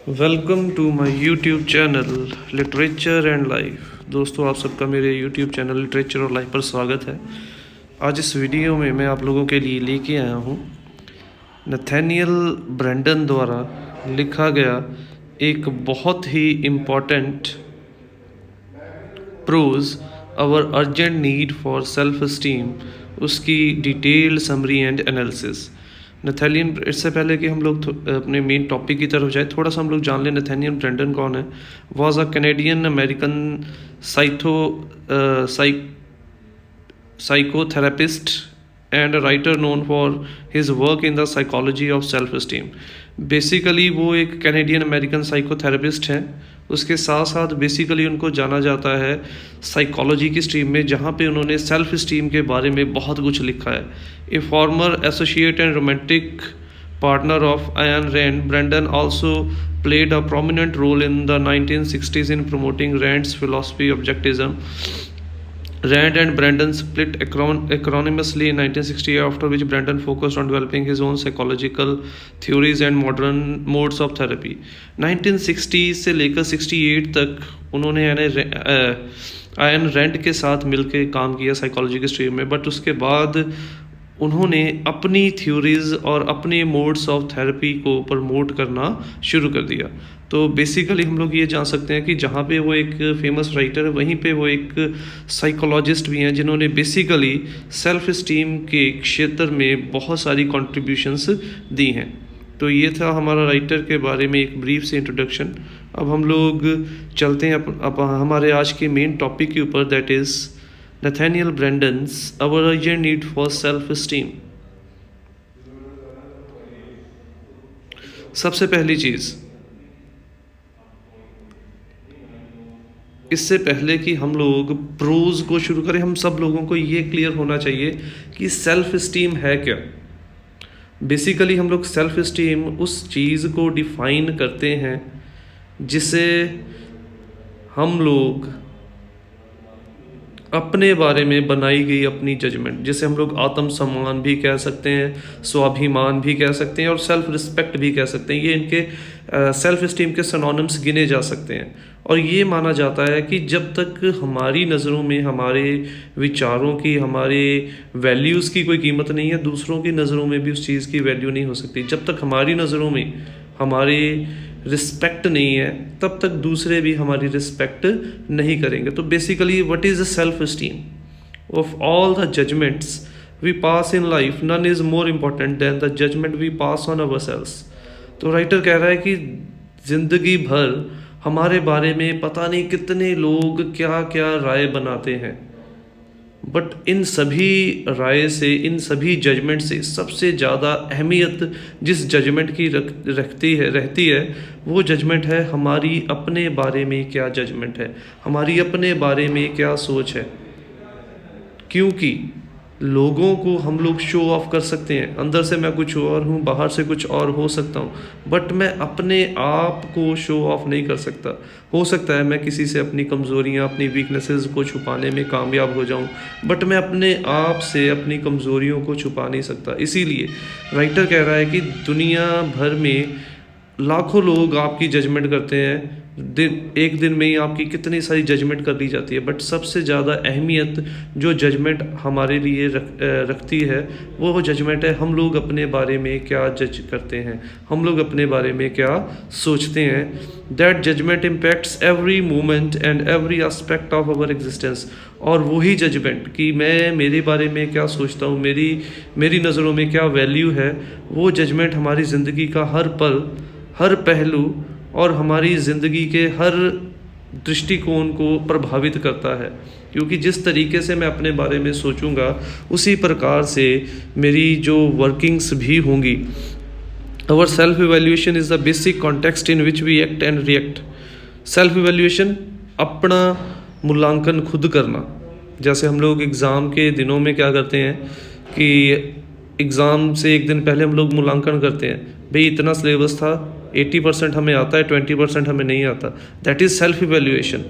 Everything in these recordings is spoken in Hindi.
Welcome to my YouTube channel literature and life. दोस्तों, आप सबका मेरे यूट्यूब चैनल लिटरेचर और लाइफ पर स्वागत है। आज इस वीडियो में मैं आप लोगों के लिए लेके आया हूँ नथानियल ब्रैंडन द्वारा लिखा गया एक बहुत ही important prose our urgent need for self esteem, उसकी detailed summary and analysis. Nathaniel, इससे पहले कि हम लोग अपने मेन टॉपिक की तरफ जाए, थोड़ा सा हम लोग जान लें नथानियल ब्रैंडन कौन है। Was a Canadian American psychotherapist and writer known for his work in the psychology of self esteem. Basically वो एक कैनेडियन अमेरिकन साइकोथेरेपिस्ट हैं। उसके साथ साथ बेसिकली उनको जाना जाता है साइकोलॉजी की स्ट्रीम में, जहाँ पे उन्होंने सेल्फ स्टीम के बारे में बहुत कुछ लिखा है। ए farmer associate and romantic partner of Ayn Rand, Brandon also played a prominent role in the 1960s in promoting Rand's philosophy of objectivism. Rand and Brandon split acronymiously in 1960, after which Brandon focused on developing his own psychological theories and modern modes of therapy. 1960 से लेकर 68 तक उन्होंने आयन रैंड के साथ मिलकर काम किया साइकोलॉजी के स्ट्रीम में, बट उसके बाद उन्होंने अपनी थ्योरीज और अपने मोड्स ऑफ थेरेपी को प्रमोट करना शुरू कर दिया। तो बेसिकली हम लोग ये जान सकते हैं कि जहाँ पे वो एक फेमस राइटर है, वहीं पे वो एक साइकोलॉजिस्ट भी हैं जिन्होंने बेसिकली सेल्फ स्टीम के क्षेत्र में बहुत सारी कॉन्ट्रीब्यूशंस दी हैं। तो ये था हमारा राइटर के बारे में एक ब्रीफ से इंट्रोडक्शन। अब हम लोग चलते हैं अब हमारे आज के मेन टॉपिक के ऊपर, that is Nathaniel Branden's Our Urgent Need for Self-Esteem। सबसे पहली चीज़, इससे पहले कि हम लोग प्रोज को शुरू करें, हम सब लोगों को ये क्लियर होना चाहिए कि सेल्फ स्टीम है क्या। बेसिकली हम लोग सेल्फ स्टीम उस चीज़ को डिफाइन करते हैं जिसे हम लोग अपने बारे में बनाई गई अपनी जजमेंट, जिसे हम लोग आत्मसम्मान भी कह सकते हैं, स्वाभिमान भी कह सकते हैं और सेल्फ रिस्पेक्ट भी कह सकते हैं। ये इनके सेल्फ स्टीम के सिनोनिम्स गिने जा सकते हैं। और ये माना जाता है कि जब तक हमारी नज़रों में हमारे विचारों की, हमारे वैल्यूज़ की कोई कीमत नहीं है, दूसरों की नज़रों में भी उस चीज़ की वैल्यू नहीं हो सकती। जब तक हमारी नज़रों में हमारे रिस्पेक्ट नहीं है, तब तक दूसरे भी हमारी रिस्पेक्ट नहीं करेंगे। तो basically what is the self esteem of all the judgements we pass in life, none is more important than the judgement we pass on our selves. तो राइटर कह रहा है कि ज़िंदगी भर हमारे बारे में पता नहीं कितने लोग क्या क्या राय बनाते हैं, बट इन सभी राय से, इन सभी जजमेंट से सबसे ज़्यादा अहमियत जिस जजमेंट की रहती है वो जजमेंट है हमारी अपने बारे में क्या जजमेंट है, हमारी अपने बारे में क्या सोच है। क्योंकि लोगों को हम लोग शो ऑफ कर सकते हैं, अंदर से मैं कुछ और हूँ, बाहर से कुछ और हो सकता हूँ, बट मैं अपने आप को शो ऑफ नहीं कर सकता। हो सकता है मैं किसी से अपनी कमज़ोरियाँ, अपनी वीकनेसेस को छुपाने में कामयाब हो जाऊँ, बट मैं अपने आप से अपनी कमज़ोरियों को छुपा नहीं सकता। इसीलिए राइटर कह रहा है कि दुनिया भर में लाखों लोग आपकी जजमेंट करते हैं, एक दिन में ही आपकी कितनी सारी जजमेंट कर दी जाती है, बट सबसे ज़्यादा अहमियत जो जजमेंट हमारे लिए रखती है वो जजमेंट है हम लोग अपने बारे में क्या जज करते हैं, हम लोग अपने बारे में क्या सोचते हैं। That judgement impacts every moment and every aspect of our existence. और वही जजमेंट कि मैं मेरे बारे में क्या सोचता हूँ, मेरी नज़रों में क्या वैल्यू है, वो जजमेंट हमारी ज़िंदगी का हर पल, हर पहलू और हमारी ज़िंदगी के हर दृष्टिकोण को प्रभावित करता है। क्योंकि जिस तरीके से मैं अपने बारे में सोचूंगा उसी प्रकार से मेरी जो वर्किंग्स भी होंगी। Our self evaluation is the basic context in which we act and react. Self evaluation, अपना मूल्यांकन खुद करना। जैसे हम लोग एग्ज़ाम के दिनों में क्या करते हैं कि एग्ज़ाम से एक दिन पहले हम लोग मूल्यांकन करते हैं, भाई इतना सिलेबस था, 80% हमें आता है, 20% हमें नहीं आता। That is self evaluation.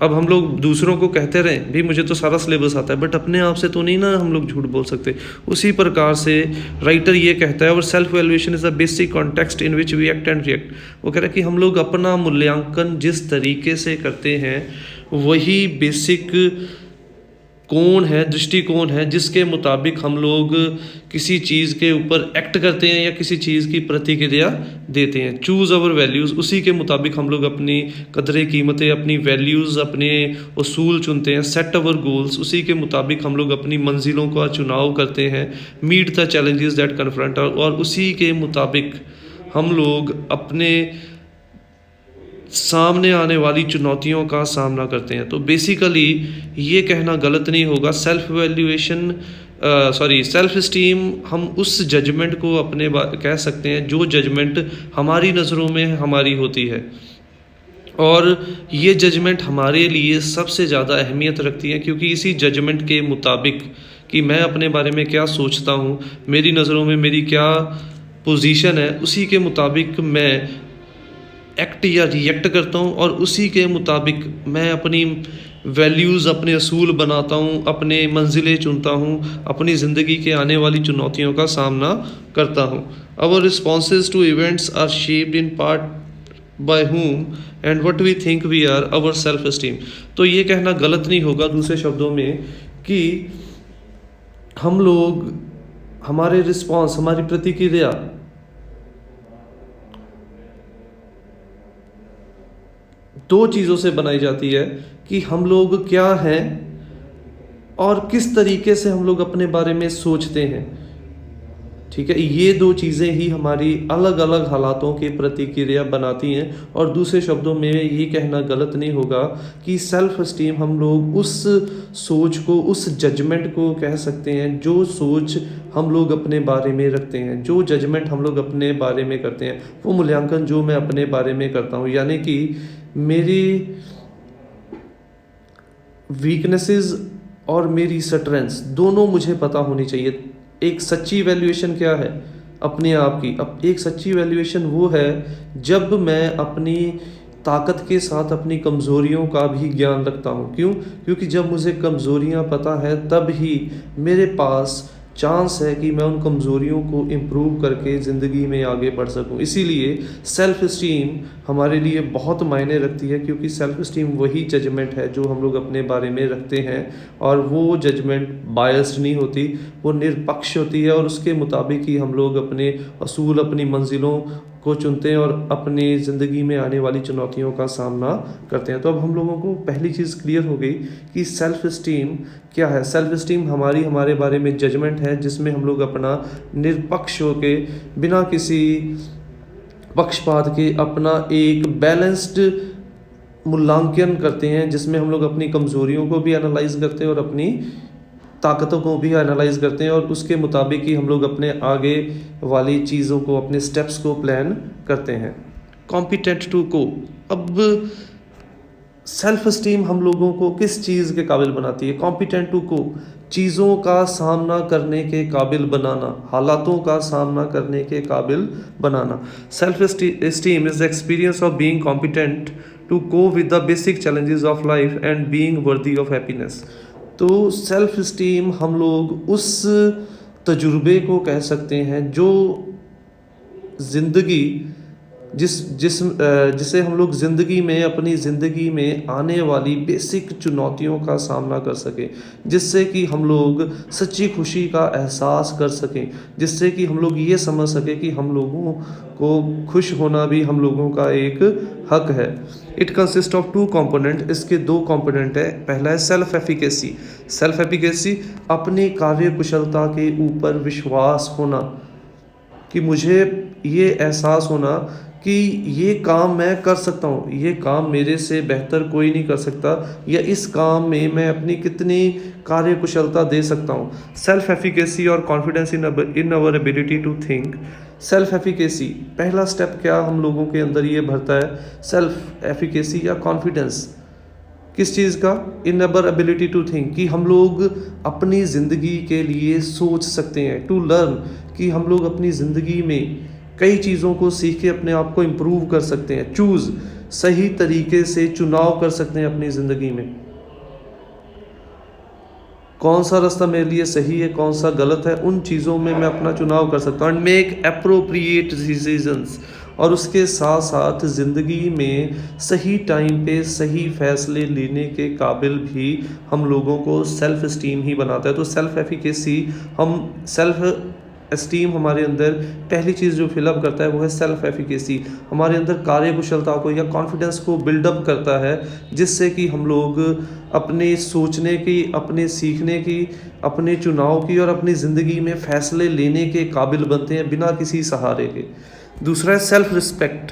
अब हम लोग दूसरों को कहते रहें भी मुझे तो सारा सिलेबस आता है, बट अपने आप से तो नहीं ना हम लोग झूठ बोल सकते। उसी प्रकार से राइटर ये कहता है, और self valuation is the basic context in which we act and react. वो कह रहा है कि हम लोग अपना मूल्यांकन जिस तरीके से करते हैं वही बेसिक कोण है, दृष्टिकोण है, जिसके मुताबिक हम लोग किसी चीज़ के ऊपर एक्ट करते हैं या किसी चीज़ की प्रतिक्रिया देते हैं। चूज़ अवर वैल्यूज़, उसी के मुताबिक हम लोग अपनी कदरें कीमतें, अपनी वैल्यूज़, अपने उसूल चुनते हैं। सेट अवर गोल्स, उसी के मुताबिक हम लोग अपनी मंजिलों का चुनाव करते हैं। Meet the challenges that confront, और उसी के मुताबिक हम लोग अपने सामने आने वाली चुनौतियों का सामना करते हैं। तो बेसिकली ये कहना गलत नहीं होगा, सेल्फ इस्टीम हम उस जजमेंट को अपने कह सकते हैं जो जजमेंट हमारी नज़रों में हमारी होती है, और ये जजमेंट हमारे लिए सबसे ज़्यादा अहमियत रखती है, क्योंकि इसी जजमेंट के मुताबिक कि मैं अपने बारे में क्या सोचता हूँ, मेरी नज़रों में मेरी क्या पोजीशन है, उसी के मुताबिक मैं एक्ट या रिएक्ट करता हूँ, और उसी के मुताबिक मैं अपनी वैल्यूज़, अपने असूल बनाता हूँ, अपने मंजिलें चुनता हूँ, अपनी ज़िंदगी के आने वाली चुनौतियों का सामना करता हूँ। Our responses to events are shaped in part by whom and what we think we are, our self esteem। तो ये कहना गलत नहीं होगा दूसरे शब्दों में कि हम लोग, हमारे रिस्पॉन्स, हमारी प्रतिक्रिया दो चीज़ों से बनाई जाती है, कि हम लोग क्या हैं और किस तरीके से हम लोग अपने बारे में सोचते हैं। ठीक है, ये दो चीज़ें ही हमारी अलग अलग हालातों की प्रतिक्रिया बनाती हैं। और दूसरे शब्दों में ये कहना गलत नहीं होगा कि सेल्फ एस्टीम हम लोग उस सोच को, उस जजमेंट को कह सकते हैं जो सोच हम लोग अपने बारे में रखते हैं, जो जजमेंट हम लोग अपने बारे में करते हैं, वो मूल्यांकन जो मैं अपने बारे में करता हूँ। यानी कि मेरी वीकनेसेस और मेरी स्ट्रेंथ्स दोनों मुझे पता होनी चाहिए। एक सच्ची वैल्यूएशन क्या है अपने आप की? अब एक सच्ची वैल्यूएशन वो है जब मैं अपनी ताकत के साथ अपनी कमज़ोरियों का भी ज्ञान रखता हूँ। क्यों? क्योंकि जब मुझे कमज़ोरियाँ पता है तब ही मेरे पास चांस है कि मैं उन कमज़ोरियों को इम्प्रूव करके ज़िंदगी में आगे बढ़ सकूं। इसीलिए सेल्फ़ इस्टीम हमारे लिए बहुत मायने रखती है, क्योंकि सेल्फ़ इस्टीम वही जजमेंट है जो हम लोग अपने बारे में रखते हैं, और वो जजमेंट बायस्ड नहीं होती, वो निरपक्ष होती है, और उसके मुताबिक ही हम लोग अपने असूल, अपनी मंजिलों को चुनते हैं और अपनी ज़िंदगी में आने वाली चुनौतियों का सामना करते हैं। तो अब हम लोगों को पहली चीज़ क्लियर हो गई कि सेल्फ़ इस्टीम क्या है। सेल्फ़ इस्टीम हमारे बारे में जजमेंट है, जिसमें हम लोग अपना निरपक्ष होके, बिना किसी पक्षपात के, अपना एक बैलेंस्ड मूल्यांकन करते हैं, जिसमें हम लोग अपनी कमज़ोरियों को भी एनालाइज करते हैं और अपनी ताकतों को भी एनालाइज करते हैं, और उसके मुताबिक ही हम लोग अपने आगे वाली चीज़ों को, अपने स्टेप्स को प्लान करते हैं। कॉम्पिटेंट टू को, अब सेल्फ एस्टीम हम लोगों को किस चीज़ के काबिल बनाती है? कॉम्पिटेंट टू को, चीज़ों का सामना करने के काबिल बनाना, हालातों का सामना करने के काबिल बनाना। Self esteem is the experience of being competent to cope with the basic challenges of life and being worthy of happiness. तो सेल्फ इस्टीम हम लोग उस तजुर्बे को कह सकते हैं जो ज़िंदगी जिसे हम लोग ज़िंदगी में, अपनी ज़िंदगी में आने वाली बेसिक चुनौतियों का सामना कर सकें, जिससे कि हम लोग सच्ची खुशी का एहसास कर सकें, जिससे कि हम लोग ये समझ सकें कि हम लोगों को खुश होना भी हम लोगों का एक हक है। It consist of two component, इसके दो कंपोनेंट है। पहला है सेल्फ एफिकेसी। सेल्फ एफिकेसी अपनी कार्य कुशलता के ऊपर विश्वास होना, कि मुझे ये एहसास होना कि ये काम मैं कर सकता हूँ, ये काम मेरे से बेहतर कोई नहीं कर सकता, या इस काम में मैं अपनी कितनी कार्य कुशलता दे सकता हूँ। सेल्फ एफिकेसी और confidence in our ability to think. Self efficacy, पहला स्टेप क्या हम लोगों के अंदर ये भरता है? सेल्फ एफिकेसी या कॉन्फिडेंस किस चीज़ का? इन अवर एबिलिटी टू थिंक, कि हम लोग अपनी ज़िंदगी के लिए सोच सकते हैं। टू लर्न, कि हम लोग अपनी ज़िंदगी में कई चीज़ों को सीख के अपने आप को इम्प्रूव कर सकते हैं। चूज़, सही तरीके से चुनाव कर सकते हैं अपनी ज़िंदगी में। कौन सा रास्ता मेरे लिए सही है, कौन सा गलत है, उन चीज़ों में मैं अपना चुनाव कर सकता हूँ एंड मेक अप्रोप्रिएट डिसीजंस। और उसके साथ साथ ज़िंदगी में सही टाइम पे सही फैसले लेने के काबिल भी हम लोगों को सेल्फ इस्टीम ही बनाता है। तो सेल्फ एफिकेसी, हम सेल्फ एस्टीम हमारे अंदर पहली चीज़ जो फिलअप करता है वो है सेल्फ एफिकेसी। हमारे अंदर कार्यकुशलता को या कॉन्फिडेंस को बिल्डअप करता है, जिससे कि हम लोग अपने सोचने की, अपने सीखने की, अपने चुनाव की और अपनी ज़िंदगी में फ़ैसले लेने के काबिल बनते हैं बिना किसी सहारे के। दूसरा है सेल्फ रिस्पेक्ट।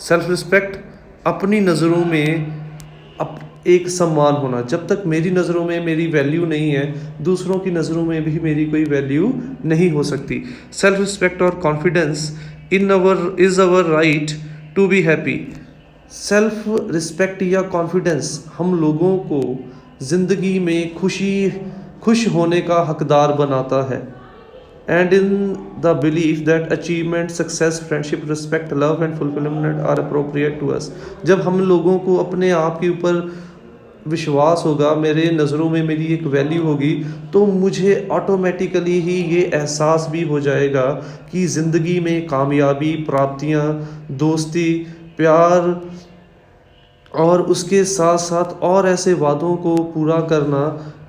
सेल्फ रिस्पेक्ट अपनी नज़रों में एक सम्मान होना। जब तक मेरी नज़रों में मेरी वैल्यू नहीं है, दूसरों की नज़रों में भी मेरी कोई वैल्यू नहीं हो सकती। सेल्फ रिस्पेक्ट और confidence is our right to be happy. Self respect या कॉन्फिडेंस हम लोगों को ज़िंदगी में खुश होने का हकदार बनाता है। And in the belief that achievement, success, friendship, respect, love and fulfillment are appropriate to us। जब हम लोगों को अपने आप के ऊपर विश्वास होगा, मेरे नज़रों में मेरी एक वैल्यू होगी, तो मुझे ऑटोमेटिकली ही ये एहसास भी हो जाएगा कि ज़िंदगी में कामयाबी, प्राप्तियाँ, दोस्ती, प्यार और उसके साथ साथ और ऐसे वादों को पूरा करना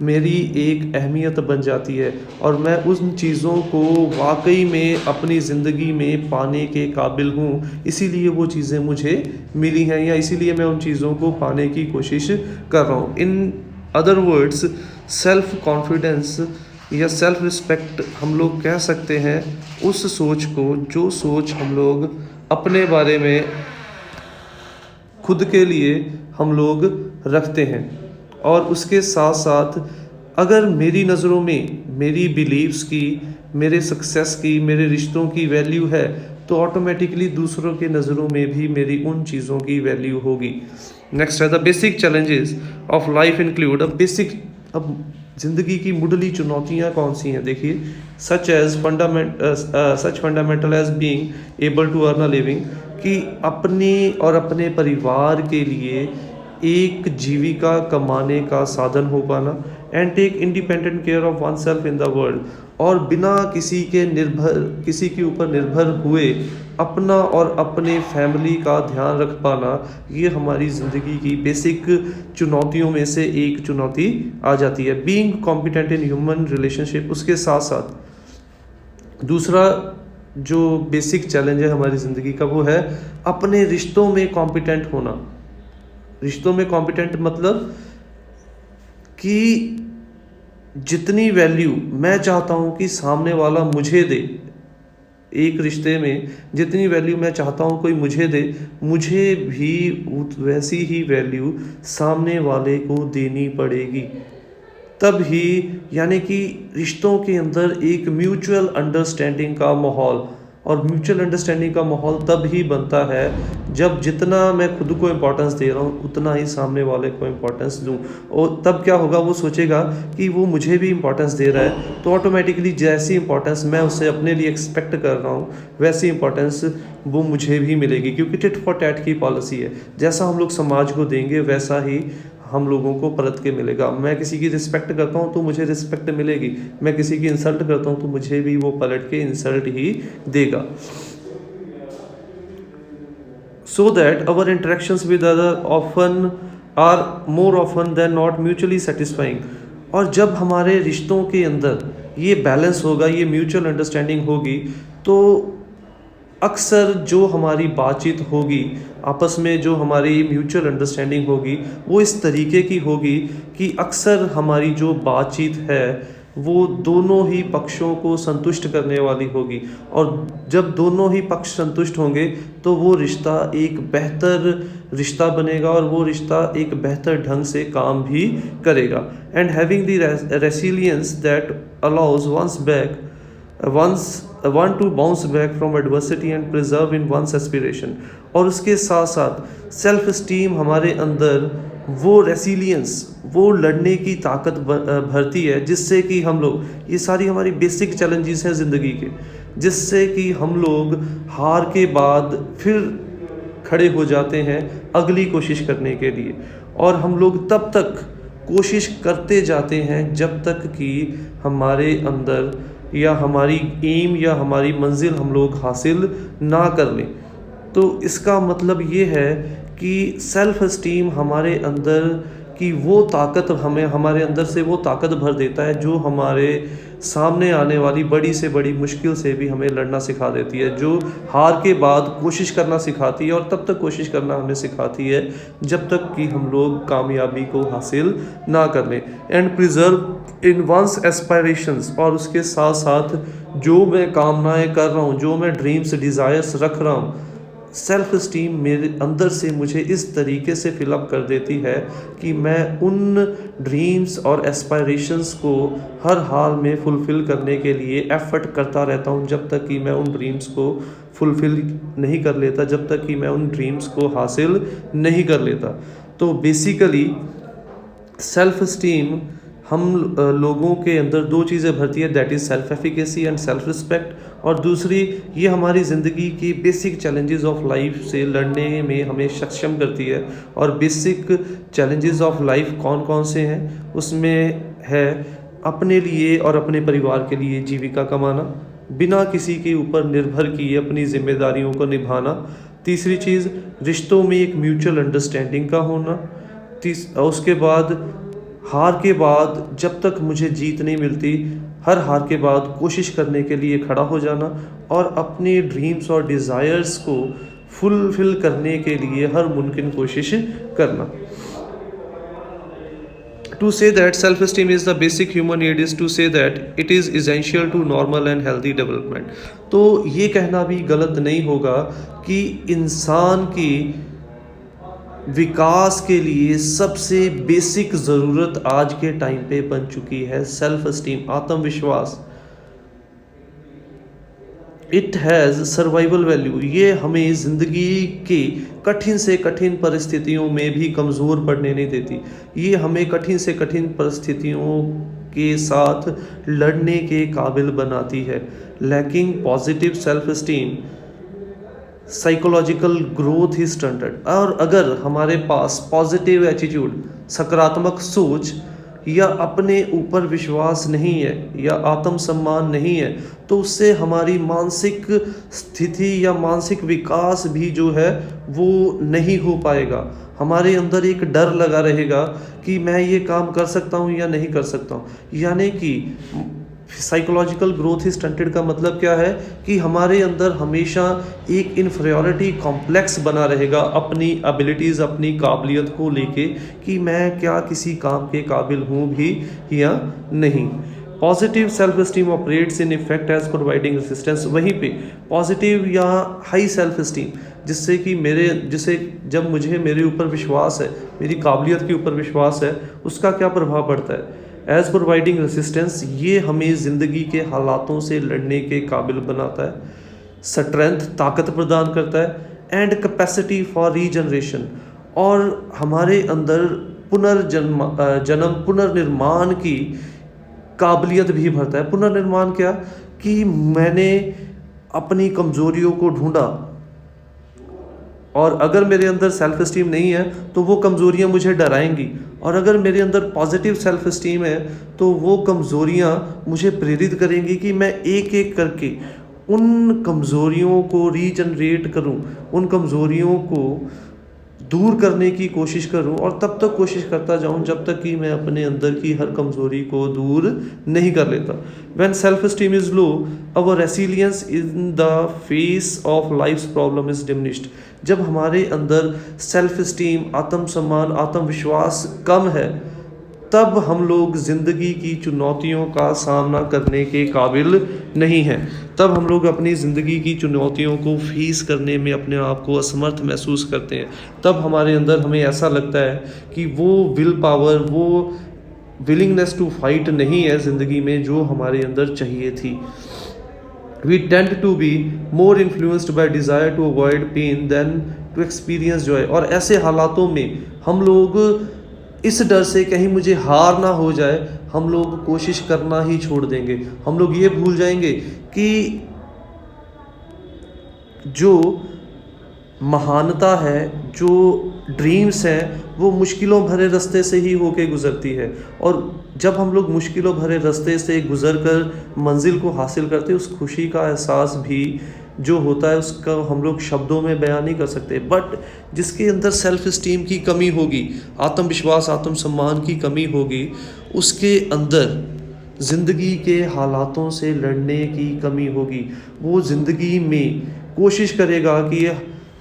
मेरी एक अहमियत बन जाती है और मैं उन चीज़ों को वाकई में अपनी ज़िंदगी में पाने के काबिल हूँ। इसीलिए वो चीज़ें मुझे मिली हैं या इसीलिए मैं उन चीज़ों को पाने की कोशिश कर रहा हूँ। In other words, self confidence या सेल्फ रिस्पेक्ट हम लोग कह सकते हैं उस सोच को, जो सोच हम लोग अपने बारे में खुद के लिए हम लोग रखते हैं। और उसके साथ साथ अगर मेरी नज़रों में मेरी बिलीव्स की, मेरे सक्सेस की, मेरे रिश्तों की वैल्यू है, तो ऑटोमेटिकली दूसरों के नज़रों में भी मेरी उन चीज़ों की वैल्यू होगी। नेक्स्ट है the basic challenges of life include. अब ज़िंदगी की मुढ़ली चुनौतियाँ कौन सी हैं? देखिए, such fundamental as being able to earn a living, कि अपने और अपने परिवार के लिए एक जीविका कमाने का साधन हो पाना and take independent care of one self in the world, और बिना किसी के ऊपर निर्भर हुए अपना और अपने फैमिली का ध्यान रख पाना, ये हमारी ज़िंदगी की बेसिक चुनौतियों में से एक चुनौती आ जाती है। Being competent in human relationship, उसके साथ साथ दूसरा जो बेसिक चैलेंज है हमारी ज़िंदगी का, वो है अपने रिश्तों में कॉम्पिटेंट होना। रिश्तों में कॉम्पिटेंट मतलब कि जितनी वैल्यू मैं चाहता हूँ कि सामने वाला मुझे दे, एक रिश्ते में जितनी वैल्यू मैं चाहता हूँ कोई मुझे दे, मुझे भी वैसी ही वैल्यू सामने वाले को देनी पड़ेगी। तब ही, यानी कि रिश्तों के अंदर एक म्यूचुअल अंडरस्टैंडिंग का माहौल, और म्यूचुअल अंडरस्टैंडिंग का माहौल तब ही बनता है जब जितना मैं खुद को इम्पोर्टेंस दे रहा हूँ उतना ही सामने वाले को इम्पोर्टेंस दूँ। और तब क्या होगा, वो सोचेगा कि वो मुझे भी इम्पोर्टेंस दे रहा है, तो ऑटोमेटिकली जैसी इम्पोर्टेंस मैं उससे अपने लिए एक्सपेक्ट कर रहा हूँ वैसी इम्पोर्टेंस वो मुझे भी मिलेगी, क्योंकि टिट फॉर टैट की पॉलिसी है। जैसा हम लोग समाज को देंगे वैसा ही हम लोगों को परत के मिलेगा। मैं किसी की रिस्पेक्ट करता हूँ तो मुझे रिस्पेक्ट मिलेगी, मैं किसी की इंसल्ट करता हूँ तो मुझे भी वो पलट के इंसल्ट ही देगा। So that our interactions with other often are more often than not mutually satisfying. और जब हमारे रिश्तों के अंदर ये बैलेंस होगा, ये म्यूचुअल अंडरस्टैंडिंग होगी, तो अक्सर जो हमारी बातचीत होगी, आपस में जो हमारी म्यूचुअल अंडरस्टैंडिंग होगी, वो इस तरीके की होगी कि अक्सर हमारी जो बातचीत है वो दोनों ही पक्षों को संतुष्ट करने वाली होगी। और जब दोनों ही पक्ष संतुष्ट होंगे तो वो रिश्ता एक बेहतर रिश्ता बनेगा और वो रिश्ता एक बेहतर ढंग से काम भी करेगा। And having the resilience that allows one to bounce back from adversity and preserve in one's aspiration. और उसके साथ साथ सेल्फ इस्टीम हमारे अंदर वो रेसिलियंस, वो लड़ने की ताकत भरती है, जिससे कि हम लोग, ये सारी हमारी बेसिक चैलेंजेस हैं ज़िंदगी के, जिससे कि हम लोग हार के बाद फिर खड़े हो जाते हैं अगली कोशिश करने के लिए। और हम लोग तब तक कोशिश करते जाते हैं जब तक कि हमारे अंदर या हमारी एम या हमारी मंजिल हम लोग हासिल ना कर लें। तो इसका मतलब ये है कि सेल्फ एस्टीम हमारे अंदर की वो ताकत हमें हमारे अंदर से वो ताकत भर देता है जो हमारे सामने आने वाली बड़ी से बड़ी मुश्किल से भी हमें लड़ना सिखा देती है, जो हार के बाद कोशिश करना सिखाती है और तब तक कोशिश करना हमें सिखाती है जब तक कि हम लोग कामयाबी को हासिल ना कर लें। And preserve in one's aspirations, और उसके साथ साथ जो मैं कामनाएं कर रहा हूँ, जो मैं ड्रीम्स डिज़ायर्स रख रहा हूँ, सेल्फ इस्टीम मेरे अंदर से मुझे इस तरीके से फिलअप कर देती है कि मैं उन ड्रीम्स और एस्पायरेशंस को हर हाल में फुलफ़िल करने के लिए एफ़र्ट करता रहता हूँ जब तक कि मैं उन ड्रीम्स को फुलफ़िल नहीं कर लेता, जब तक कि मैं उन ड्रीम्स को हासिल नहीं कर लेता। तो बेसिकली सेल्फ इस्टीम हम लोगों के अंदर दो चीज़ें भरती है, that is self efficacy and self respect, और दूसरी ये हमारी ज़िंदगी की बेसिक चैलेंजेस ऑफ लाइफ से लड़ने में हमें सक्षम करती है। और बेसिक चैलेंजेस ऑफ लाइफ कौन कौन से हैं, उसमें है अपने लिए और अपने परिवार के लिए जीविका कमाना, बिना किसी के ऊपर निर्भर किए अपनी जिम्मेदारियों को निभाना। तीसरी चीज़, रिश्तों में एक म्यूचुअल अंडरस्टैंडिंग का होना। उसके बाद हार के बाद जब तक मुझे जीत नहीं मिलती, हर हार के बाद कोशिश करने के लिए खड़ा हो जाना और अपने ड्रीम्स और डिज़ायर्स को फुलफ़िल करने के लिए हर मुमकिन कोशिश करना। To say that self-esteem is the basic human need is to say that it is essential to normal and healthy development। तो ये कहना भी गलत नहीं होगा कि इंसान की विकास के लिए सबसे बेसिक ज़रूरत आज के टाइम पे बन चुकी है सेल्फ एस्टीम, आत्मविश्वास। इट हैज़ सर्वाइवल वैल्यू, ये हमें ज़िंदगी की कठिन से कठिन परिस्थितियों में भी कमज़ोर पड़ने नहीं देती। ये हमें कठिन से कठिन परिस्थितियों के साथ लड़ने के काबिल बनाती है। Lacking positive self esteem psychological growth ही स्टंटेड। और अगर हमारे पास पॉजिटिव एटीट्यूड, सकारात्मक सोच या अपने ऊपर विश्वास नहीं है या आत्मसम्मान नहीं है, तो उससे हमारी मानसिक स्थिति या मानसिक विकास भी जो है वो नहीं हो पाएगा। हमारे अंदर एक डर लगा रहेगा कि मैं ये काम कर सकता हूँ या नहीं कर सकता हूँ। यानी कि साइकोलॉजिकल ग्रोथ इज स्टंटेड का मतलब क्या है कि हमारे अंदर हमेशा एक इन्फीरियरिटी कॉम्प्लेक्स बना रहेगा अपनी एबिलिटीज़, अपनी काबिलियत को लेके कि मैं क्या किसी काम के काबिल हूँ भी या नहीं। Positive self esteem operates in effect as providing resistance. वहीं पे पॉजिटिव या हाई सेल्फ एस्टीम जिससे कि जिसे जब मुझे मेरे ऊपर विश्वास है, मेरी काबिलियत के ऊपर विश्वास है, उसका क्या प्रभाव पड़ता है एज प्रोवाइडिंग रेसिस्टेंस, ये हमें ज़िंदगी के हालातों से लड़ने के काबिल बनाता है। स्ट्रेंथ, ताकत प्रदान करता है। एंड कैपेसिटी फॉर रीजनरेशन, और हमारे अंदर पुनर्निर्माण की काबिलियत भी भरता है। पुनर्निर्माण क्या कि मैंने अपनी कमज़ोरियों को ढूंढा और अगर मेरे अंदर सेल्फ एस्टीम नहीं है तो वो कमज़ोरियाँ मुझे डराएंगी, और अगर मेरे अंदर पॉजिटिव सेल्फ एस्टीम है तो वो कमज़ोरियाँ मुझे प्रेरित करेंगी कि मैं एक एक करके उन कमज़ोरियों को रीजनरेट करूं, उन कमज़ोरियों को दूर करने की कोशिश करूं, और तब तक कोशिश करता जाऊं जब तक कि मैं अपने अंदर की हर कमज़ोरी को दूर नहीं कर लेता। When self-esteem is low, our resilience in the face of life's problem is diminished। जब हमारे अंदर सेल्फ एस्टीम, आत्मसम्मान, आत्मविश्वास कम है, तब हम लोग ज़िंदगी की चुनौतियों का सामना करने के काबिल नहीं हैं। तब हम लोग अपनी ज़िंदगी की चुनौतियों को फेस करने में अपने आप को असमर्थ महसूस करते हैं। तब हमारे अंदर हमें ऐसा लगता है कि वो विल पावर, वो विलिंगनेस टू फाइट नहीं है ज़िंदगी में जो हमारे अंदर चाहिए थी। We tend to be more influenced by desire to avoid pain than to experience joy। और ऐसे हालातों में हम लोग इस डर से कहीं मुझे हार ना हो जाए, हम लोग कोशिश करना ही छोड़ देंगे। हम लोग ये भूल जाएंगे कि जो महानता है, जो ड्रीम्स हैं, वो मुश्किलों भरे रास्ते से ही होके गुज़रती है। और जब हम लोग मुश्किलों भरे रास्ते से गुज़र कर मंज़िल को हासिल करते हैं, उस खुशी का एहसास भी जो होता है उसका हम लोग शब्दों में बयान नहीं कर सकते। बट जिसके अंदर सेल्फ़ इस्टीम की कमी होगी, आत्मविश्वास, आत्मसम्मान की कमी होगी, उसके अंदर ज़िंदगी के हालातों से लड़ने की कमी होगी। वो ज़िंदगी में कोशिश करेगा कि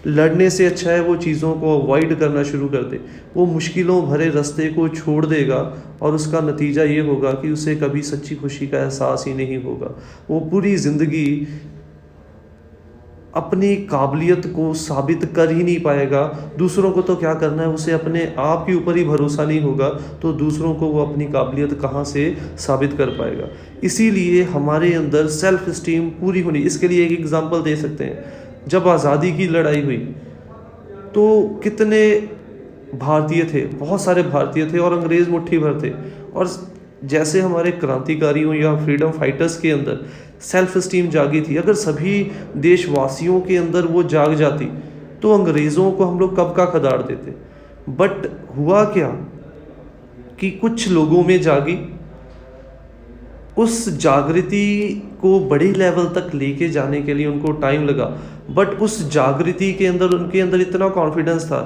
लड़ने से अच्छा है वो चीज़ों को अवॉइड करना शुरू कर दे। वो मुश्किलों भरे रास्ते को छोड़ देगा और उसका नतीजा ये होगा कि उसे कभी सच्ची खुशी का एहसास ही नहीं होगा। वो पूरी ज़िंदगी अपनी काबिलियत को साबित कर ही नहीं पाएगा। दूसरों को तो क्या करना है, उसे अपने आप के ऊपर ही भरोसा नहीं होगा, तो दूसरों को वो अपनी काबिलियत कहाँ से साबित कर पाएगा। इसीलिए हमारे अंदर सेल्फ इस्टीम पूरी होनी। इसके लिए एक एग्ज़ाम्पल दे सकते हैं। जब आज़ादी की लड़ाई हुई तो कितने भारतीय थे, बहुत सारे भारतीय थे और अंग्रेज़ मुट्ठी भर थे। और जैसे हमारे क्रांतिकारियों या फ्रीडम फाइटर्स के अंदर सेल्फ इस्टीम जागी थी, अगर सभी देशवासियों के अंदर वो जाग जाती तो अंग्रेज़ों को हम लोग कब का खदाड़ देते। बट हुआ क्या कि कुछ लोगों में जागी, उस जागृति को बड़ी लेवल तक लेके जाने के लिए उनको टाइम लगा। बट उस जागृति के अंदर उनके अंदर इतना कॉन्फिडेंस था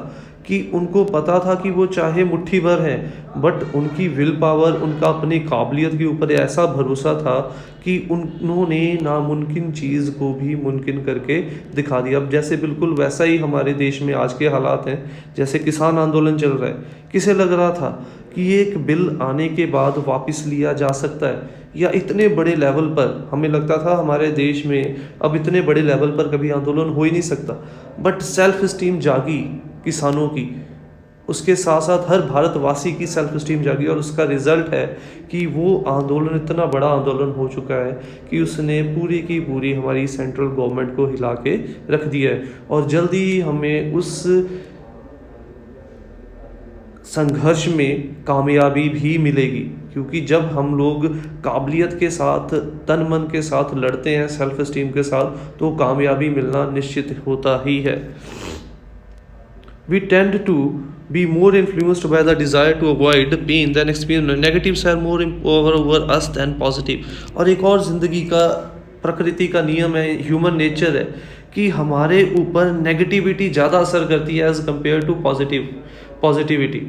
कि उनको पता था कि वो चाहे मुट्ठी भर हैं, बट उनकी विल पावर, उनका अपनी काबिलियत के ऊपर ऐसा भरोसा था कि उन्होंने नामुमकिन चीज़ को भी मुमकिन करके दिखा दिया। अब जैसे बिल्कुल वैसा ही हमारे देश में आज के हालात हैं। जैसे किसान आंदोलन चल रहा है, किसे लग रहा था कि ये एक बिल आने के बाद वापस लिया जा सकता है, या इतने बड़े लेवल पर हमें लगता था हमारे देश में अब इतने बड़े लेवल पर कभी आंदोलन हो ही नहीं सकता। बट सेल्फ इस्टीम जागी किसानों की, उसके साथ साथ हर भारतवासी की सेल्फ इस्टीम जागी, और उसका रिज़ल्ट है कि वो आंदोलन इतना बड़ा आंदोलन हो चुका है कि उसने पूरी की पूरी हमारी सेंट्रल गवर्नमेंट को हिला के रख दिया है। और जल्दी ही हमें उस संघर्ष में कामयाबी भी मिलेगी, क्योंकि जब हम लोग काबिलियत के साथ, तन मन के साथ लड़ते हैं, सेल्फ इस्टीम के साथ, तो कामयाबी मिलना निश्चित होता ही है। We tend to be more influenced by the desire to avoid pain than experience. Negatives are more over us than positive. और एक और ज़िंदगी का, प्रकृति का नियम है, ह्यूमन नेचर है कि हमारे ऊपर नेगेटिविटी ज़्यादा असर करती है एज़ कम्पेयर टू पॉजिटिविटी।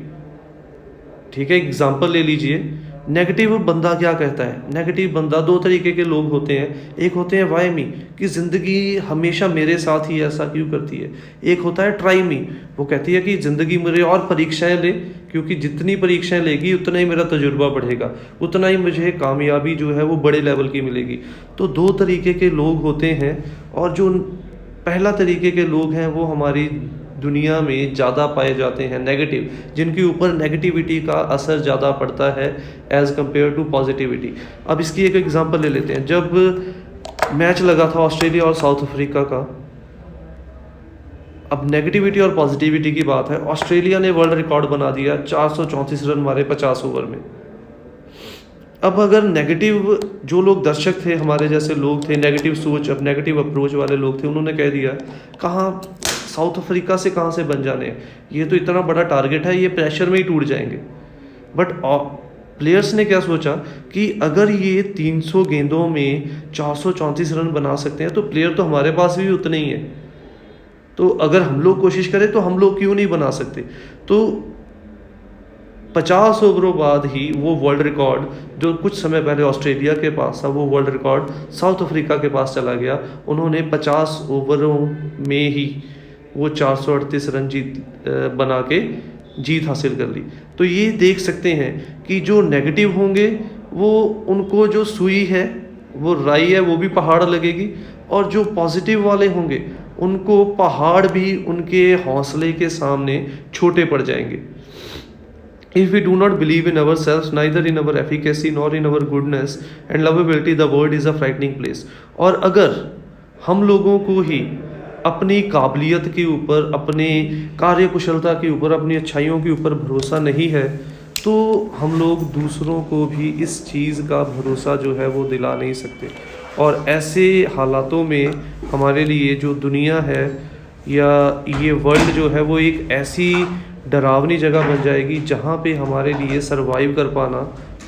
ठीक है, एग्जाम्पल ले लीजिए। नेगेटिव बंदा क्या कहता है? नेगेटिव बंदा, दो तरीके के लोग होते हैं। एक होते हैं वाई मी, कि ज़िंदगी हमेशा मेरे साथ ही ऐसा क्यों करती है। एक होता है ट्राई मी, वो कहती है कि ज़िंदगी मेरे और परीक्षाएं ले, क्योंकि जितनी परीक्षाएं लेगी उतना ही मेरा तजुर्बा बढ़ेगा, उतना ही मुझे कामयाबी जो है वो बड़े लेवल की मिलेगी। तो दो तरीके के लोग होते हैं, और जो पहला तरीके के लोग हैं वो हमारी दुनिया में ज़्यादा पाए जाते हैं, नेगेटिव, जिनके ऊपर नेगेटिविटी का असर ज़्यादा पड़ता है एज़ कम्पेयर टू पॉजिटिविटी। अब इसकी एक एग्जांपल ले लेते हैं। जब मैच लगा था ऑस्ट्रेलिया और साउथ अफ्रीका का, अब नेगेटिविटी और पॉजिटिविटी की बात है, ऑस्ट्रेलिया ने वर्ल्ड रिकॉर्ड बना दिया, 434 रन मारे 50 ओवर में। अब अगर नेगेटिव जो लोग दर्शक थे, हमारे जैसे लोग थे, नेगेटिव सोच, अब नेगेटिव अप्रोच वाले लोग थे, उन्होंने कह दिया कहाँ साउथ अफ्रीका से कहाँ से बन जाने, ये तो इतना बड़ा टारगेट है, ये प्रेशर में ही टूट जाएंगे। बट प्लेयर्स ने क्या सोचा कि अगर ये 300 गेंदों में 434 रन बना सकते हैं तो प्लेयर तो हमारे पास भी उतने ही हैं, तो अगर हम लोग कोशिश करें तो हम लोग क्यों नहीं बना सकते। तो 50 ओवरों बाद ही वो वर्ल्ड रिकॉर्ड जो कुछ समय पहले ऑस्ट्रेलिया के पास था, वो वर्ल्ड रिकॉर्ड साउथ अफ्रीका के पास चला गया। उन्होंने 50 ओवरों में ही वो 438 रन बना के जीत हासिल कर ली। तो ये देख सकते हैं कि जो नेगेटिव होंगे वो, उनको जो सुई है, वो राई है, वो भी पहाड़ लगेगी, और जो पॉजिटिव वाले होंगे उनको पहाड़ भी उनके हौसले के सामने छोटे पड़ जाएंगे। If we do not believe in ourselves, neither in our efficacy nor in our goodness and lovability, the world is a frightening place. और अगर हम लोगों को ही अपनी काबिलियत के ऊपर, अपने कार्यकुशलता के ऊपर, अपनी अच्छाइयों के ऊपर भरोसा नहीं है, तो हम लोग दूसरों को भी इस चीज़ का भरोसा जो है वो दिला नहीं सकते। और ऐसे हालातों में हमारे लिए जो दुनिया है या ये वर्ल्ड जो है वो एक ऐसी डरावनी जगह बन जाएगी जहाँ पे हमारे लिए सरवाइव कर पाना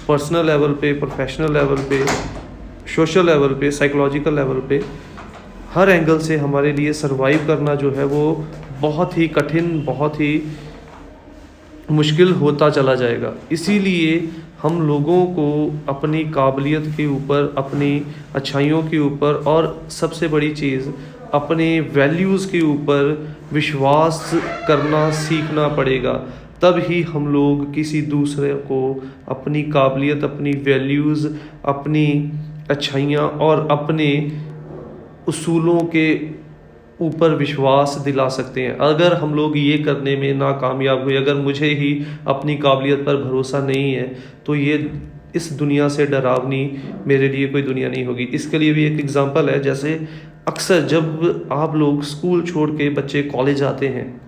पर्सनल लेवल पे, प्रोफेशनल लेवल पे, सोशल लेवल पे, साइकोलॉजिकल लेवल पे, हर एंगल से हमारे लिए सरवाइव करना जो है वो बहुत ही कठिन, बहुत ही मुश्किल होता चला जाएगा। इसीलिए हम लोगों को अपनी काबिलियत के ऊपर, अपनी अच्छाइयों के ऊपर और सबसे बड़ी चीज़ अपने वैल्यूज़ के ऊपर विश्वास करना सीखना पड़ेगा। तब ही हम लोग किसी दूसरे को अपनी काबिलियत, अपनी वैल्यूज़, अपनी अच्छाइयाँ और अपने उसूलों के ऊपर विश्वास दिला सकते हैं। अगर हम लोग ये करने में नाकामयाब हुए, अगर मुझे ही अपनी काबिलियत पर भरोसा नहीं है, तो ये इस दुनिया से डरावनी मेरे लिए कोई दुनिया नहीं होगी। इसके लिए भी एक एग्जांपल है, जैसे अक्सर जब आप लोग स्कूल छोड़ के बच्चे कॉलेज आते हैं,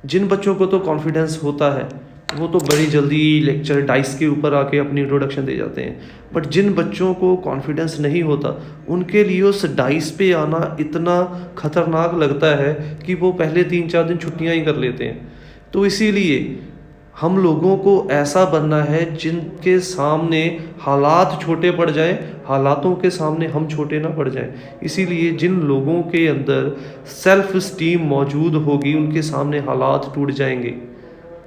जिन बच्चों को तो कॉन्फिडेंस होता है वो तो बड़ी जल्दी लेक्चर डाइस के ऊपर आके अपनी इंट्रोडक्शन दे जाते हैं, बट जिन बच्चों को कॉन्फिडेंस नहीं होता उनके लिए उस डाइस पे आना इतना खतरनाक लगता है कि वो पहले 3-4 दिन छुट्टियां ही कर लेते हैं। तो इसीलिए हम लोगों को ऐसा बनना है जिनके सामने हालात छोटे पड़ जाएं, हालातों के सामने हम छोटे ना पड़ जाएं। इसीलिए जिन लोगों के अंदर सेल्फ स्टीम मौजूद होगी उनके सामने हालात टूट जाएंगे,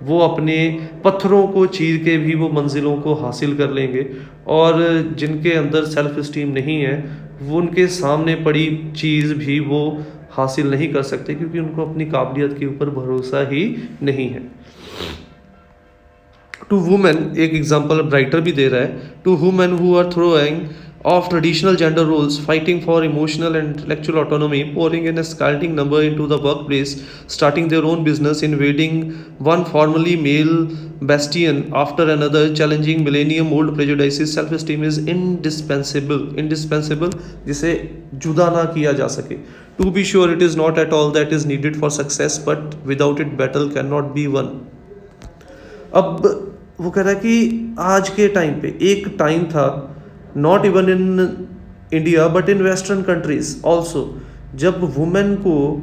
वो अपने पत्थरों को चीर के भी वो मंजिलों को हासिल कर लेंगे। और जिनके अंदर सेल्फ स्टीम नहीं है वो उनके सामने पड़ी चीज़ भी वो हासिल नहीं कर सकते, क्योंकि उनको अपनी काबिलियत के ऊपर भरोसा ही नहीं है। टू वुमेन, एक एग्जांपल राइटर भी दे रहा है, to women who are throwing of traditional gender roles, fighting for emotional and intellectual autonomy, pouring in a scalding number into the workplace, starting their own business, invading one formerly male bastion after another, challenging millennium old prejudices, self esteem is indispensable, जिसे जुदा ना किया जा सके। To be sure, it is not at all that is needed for success, but without it battle cannot be won। अब वो कह रहा है कि आज के टाइम पे, एक टाइम था not even in India but in western countries also, जब वुमेन को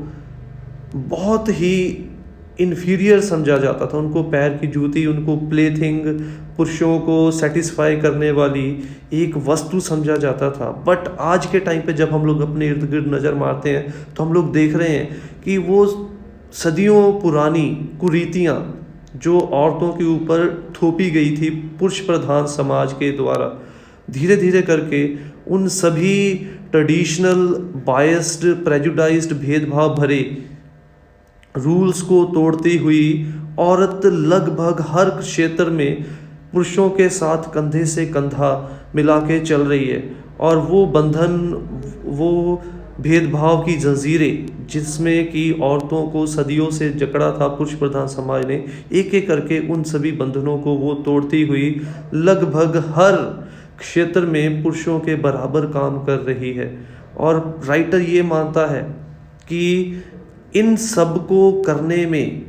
बहुत ही इन्फीरियर समझा जाता था, उनको पैर की जूती, उनको प्लेथिंग, पुरुषों को सेटिस्फाई करने वाली एक वस्तु समझा जाता था। बट आज के टाइम पे जब हम लोग अपने इर्द गिर्द नज़र मारते हैं तो हम लोग देख रहे हैं कि वो सदियों पुरानी कुरीतियाँ जो औरतों के ऊपर थोपी गई थी पुरुष प्रधान समाज के द्वारा, धीरे धीरे करके उन सभी ट्रेडिशनल बायस्ड, प्रेजुडाइज्ड, भेदभाव भरे रूल्स को तोड़ती हुई औरत लगभग हर क्षेत्र में पुरुषों के साथ कंधे से कंधा मिला के चल रही है। और वो बंधन, वो भेदभाव की जंजीरें जिसमें कि औरतों को सदियों से जकड़ा था पुरुष प्रधान समाज ने, एक एक करके उन सभी बंधनों को वो तोड़ती हुई लगभग हर क्षेत्र में पुरुषों के बराबर काम कर रही है। और राइटर ये मानता है कि इन सब को करने में,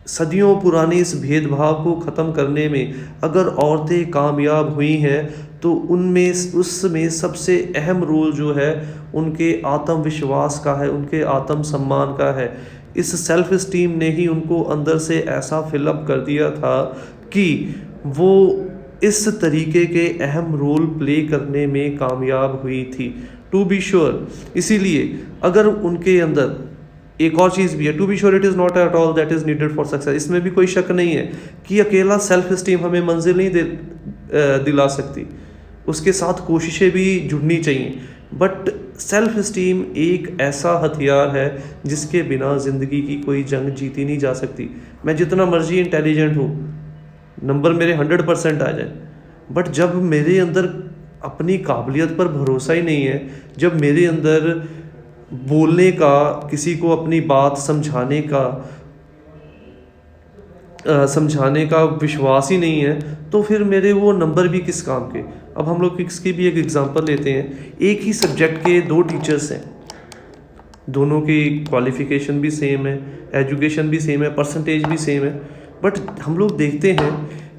सदियों पुराने इस भेदभाव को ख़त्म करने में अगर औरतें कामयाब हुई हैं तो उसमें सबसे अहम रोल जो है उनके आत्मविश्वास का है, उनके आत्मसम्मान का है। इस सेल्फ स्टीम ने ही उनको अंदर से ऐसा फिलअप कर दिया था कि वो इस तरीके के अहम रोल प्ले करने में कामयाब हुई थी। टू बी श्योर, इसीलिए अगर उनके अंदर एक और चीज़ भी है, to be sure it is not at all that is needed for success. इसमें भी कोई शक नहीं है कि अकेला सेल्फ स्टीम हमें मंजिल नहीं दिला सकती, उसके साथ कोशिशें भी जुड़नी चाहिए। बट सेल्फ स्टीम एक ऐसा हथियार है जिसके बिना ज़िंदगी की कोई जंग जीती नहीं जा सकती। मैं जितना मर्जी इंटेलिजेंट हूँ, नंबर मेरे 100% आ जाए, बट जब मेरे अंदर अपनी काबिलियत पर भरोसा ही नहीं है, जब मेरे अंदर बोलने का, किसी को अपनी बात समझाने का विश्वास ही नहीं है, तो फिर मेरे वो नंबर भी किस काम के। अब हम लोग इसकी भी एक एग्जांपल लेते हैं। एक ही सब्जेक्ट के 2 टीचर्स हैं, दोनों की क्वालिफिकेशन भी सेम है, एजुकेशन भी सेम है, परसेंटेज भी सेम है, बट हम लोग देखते हैं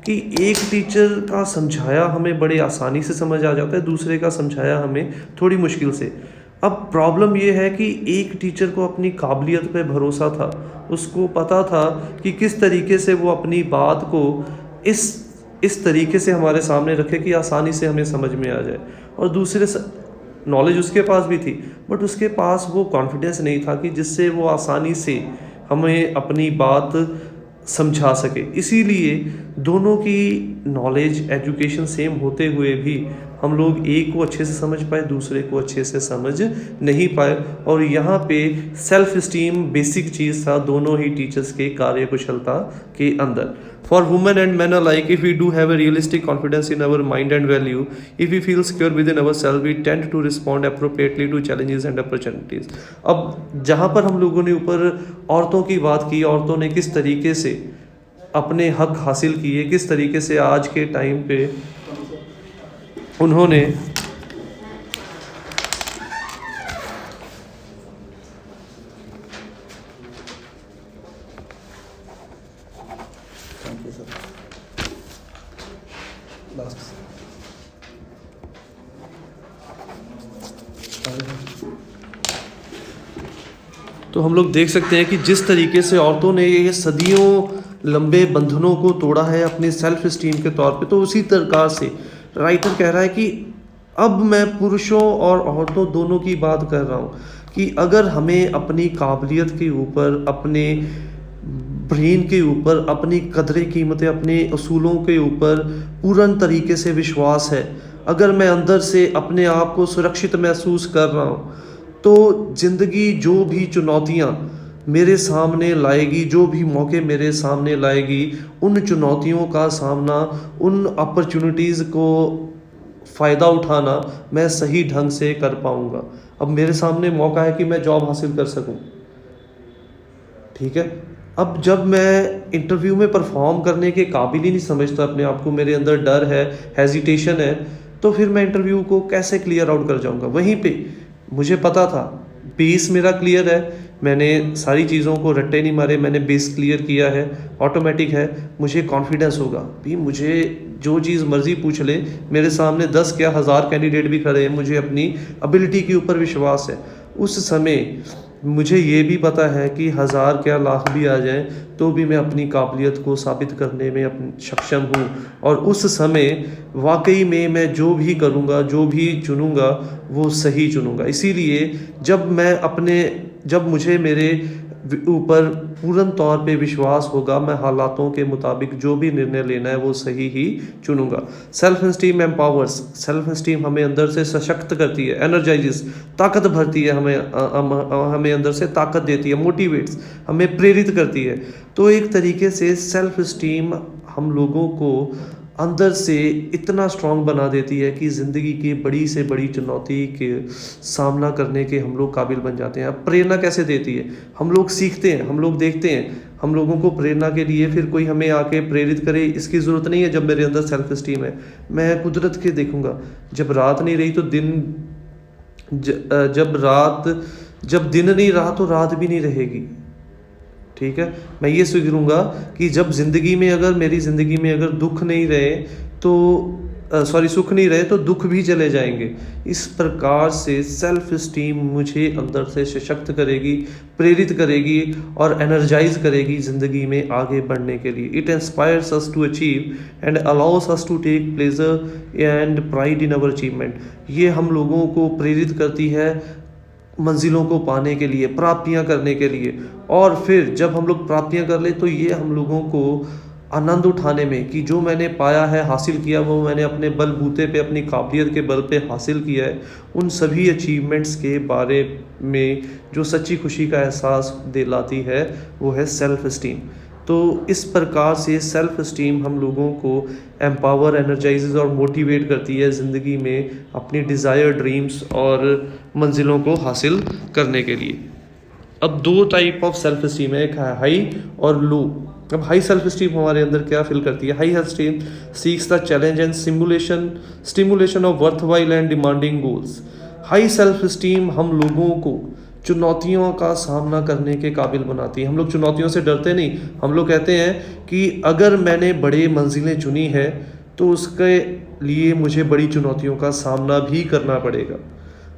कि एक टीचर का समझाया हमें बड़े आसानी से समझ आ जाता है, दूसरे का समझाया हमें थोड़ी मुश्किल से। अब प्रॉब्लम ये है कि एक टीचर को अपनी काबिलियत पे भरोसा था, उसको पता था कि किस तरीके से वो अपनी बात को इस इस तरीके से हमारे सामने रखे कि आसानी से हमें समझ में आ जाए। और दूसरे नॉलेज उसके पास भी थी, बट उसके पास वो कॉन्फिडेंस नहीं था कि जिससे वो आसानी से हमें अपनी बात समझा सके। इसीलिए दोनों की नॉलेज एजुकेशन सेम होते हुए भी हम लोग एक को अच्छे से समझ पाए, दूसरे को अच्छे से समझ नहीं पाए। और यहाँ पे सेल्फ स्टीम बेसिक चीज़ था दोनों ही टीचर्स के कार्यकुशलता के अंदर। For women and man alike, if we do have a realistic confidence in our mind and value, if we feel secure within ourselves, we tend to respond appropriately to challenges and opportunities. अब जहाँ पर हम लोगों ने ऊपर औरतों की बात की, औरतों ने किस तरीके से अपने हक हासिल किए, किस तरीके से आज के टाइम पे उन्होंने तो हम लोग देख सकते हैं कि जिस तरीके से औरतों ने ये सदियों लंबे बंधनों को तोड़ा है अपनी सेल्फ स्टीम के तौर पे, तो उसी प्रकार से राइटर कह रहा है कि अब मैं पुरुषों और औरतों दोनों की बात कर रहा हूँ कि अगर हमें अपनी काबिलियत के ऊपर, अपने ब्रेन के ऊपर, अपनी कदरें कीमतें, अपने असूलों के ऊपर पूर्ण तरीके से विश्वास है, अगर मैं अंदर से अपने आप को सुरक्षित महसूस कर रहा हूँ, तो ज़िंदगी जो भी चुनौतियाँ मेरे सामने लाएगी, जो भी मौके मेरे सामने लाएगी, उन चुनौतियों का सामना, उन अपॉर्चुनिटीज़ को फ़ायदा उठाना मैं सही ढंग से कर पाऊँगा। अब मेरे सामने मौका है कि मैं जॉब हासिल कर सकूँ, ठीक है। अब जब मैं इंटरव्यू में परफॉर्म करने के काबिल ही नहीं समझता अपने आप को, मेरे अंदर डर है, हेजिटेशन है, तो फिर मैं इंटरव्यू को कैसे क्लियर आउट कर जाऊँगा। वहीं पे मुझे पता था बेस मेरा क्लियर है, मैंने सारी चीज़ों को रट्टे नहीं मारे, मैंने बेस क्लियर किया है, ऑटोमेटिक है, मुझे कॉन्फिडेंस होगा भी, मुझे जो चीज़ मर्ज़ी पूछ ले, मेरे सामने 10 क्या 1000 कैंडिडेट भी खड़े हैं, मुझे अपनी एबिलिटी के ऊपर विश्वास है। उस समय मुझे ये भी पता है कि 1000 क्या लाख भी आ जाएं तो भी मैं अपनी काबिलियत को साबित करने में सक्षम हूँ, और उस समय वाकई में मैं जो भी करूँगा, जो भी चुनूँगा, वो सही चुनूँगा। इसीलिए जब मुझे मेरे ऊपर पूर्ण तौर पे विश्वास होगा, मैं हालातों के मुताबिक जो भी निर्णय लेना है वो सही ही चुनूँगा। Self esteem empowers, self esteem हमें अंदर से सशक्त करती है, एनर्जाइजेस, ताकत भरती है, हमें अंदर से ताकत देती है, मोटिवेट्स, हमें प्रेरित करती है। तो एक तरीके से सेल्फ स्टीम हम लोगों को अंदर से इतना स्ट्रांग बना देती है कि ज़िंदगी की बड़ी से बड़ी चुनौती के सामना करने के हम लोग काबिल बन जाते हैं। अब प्रेरणा कैसे देती है, हम लोग सीखते हैं, हम लोग देखते हैं, हम लोगों को प्रेरणा के लिए फिर कोई हमें आके प्रेरित करे इसकी ज़रूरत नहीं है। जब मेरे अंदर सेल्फ स्टीम है, मैं कुदरत के देखूंगा, जब रात नहीं रही तो दिन, जब दिन नहीं रहा तो रात भी नहीं रहेगी, ठीक है। मैं ये स्वीकारूंगा कि जब ज़िंदगी में अगर मेरी ज़िंदगी में अगर दुख नहीं रहे तो सुख नहीं रहे तो दुख भी चले जाएंगे। इस प्रकार से सेल्फ स्टीम मुझे अंदर से सशक्त करेगी, प्रेरित करेगी और एनर्जाइज करेगी ज़िंदगी में आगे बढ़ने के लिए। It inspires us to achieve and allows us to take pleasure and pride in our achievement. ये हम लोगों को प्रेरित करती है मंजिलों को पाने के लिए, प्राप्तियां करने के लिए, और फिर जब हम लोग प्राप्तियां कर ले तो ये हम लोगों को आनंद उठाने में कि जो मैंने पाया है, हासिल किया, वो मैंने अपने बलबूते पे, अपनी काबिलियत के बल पे हासिल किया है। उन सभी अचीवमेंट्स के बारे में जो सच्ची खुशी का एहसास दिलाती है वो है सेल्फ स्टीम। तो इस प्रकार से सेल्फ स्टीम हम लोगों को एम्पावर, एनर्जाइजेज और मोटिवेट करती है ज़िंदगी में अपनी डिज़ायर, ड्रीम्स और मंजिलों को हासिल करने के लिए। अब 2 टाइप ऑफ सेल्फ स्टीम है, एक है हाई और लो। अब हाई सेल्फ स्टीम हमारे अंदर क्या फील करती है? High self esteem seeks the challenge and stimulation of worthwhile and demanding goals. High self esteem हम लोगों को चुनौतियों का सामना करने के काबिल बनाती है। हम लोग चुनौतियों से डरते नहीं, हम लोग कहते हैं कि अगर मैंने बड़े मंजिलें चुनी है तो उसके लिए मुझे बड़ी चुनौतियों का सामना भी करना पड़ेगा।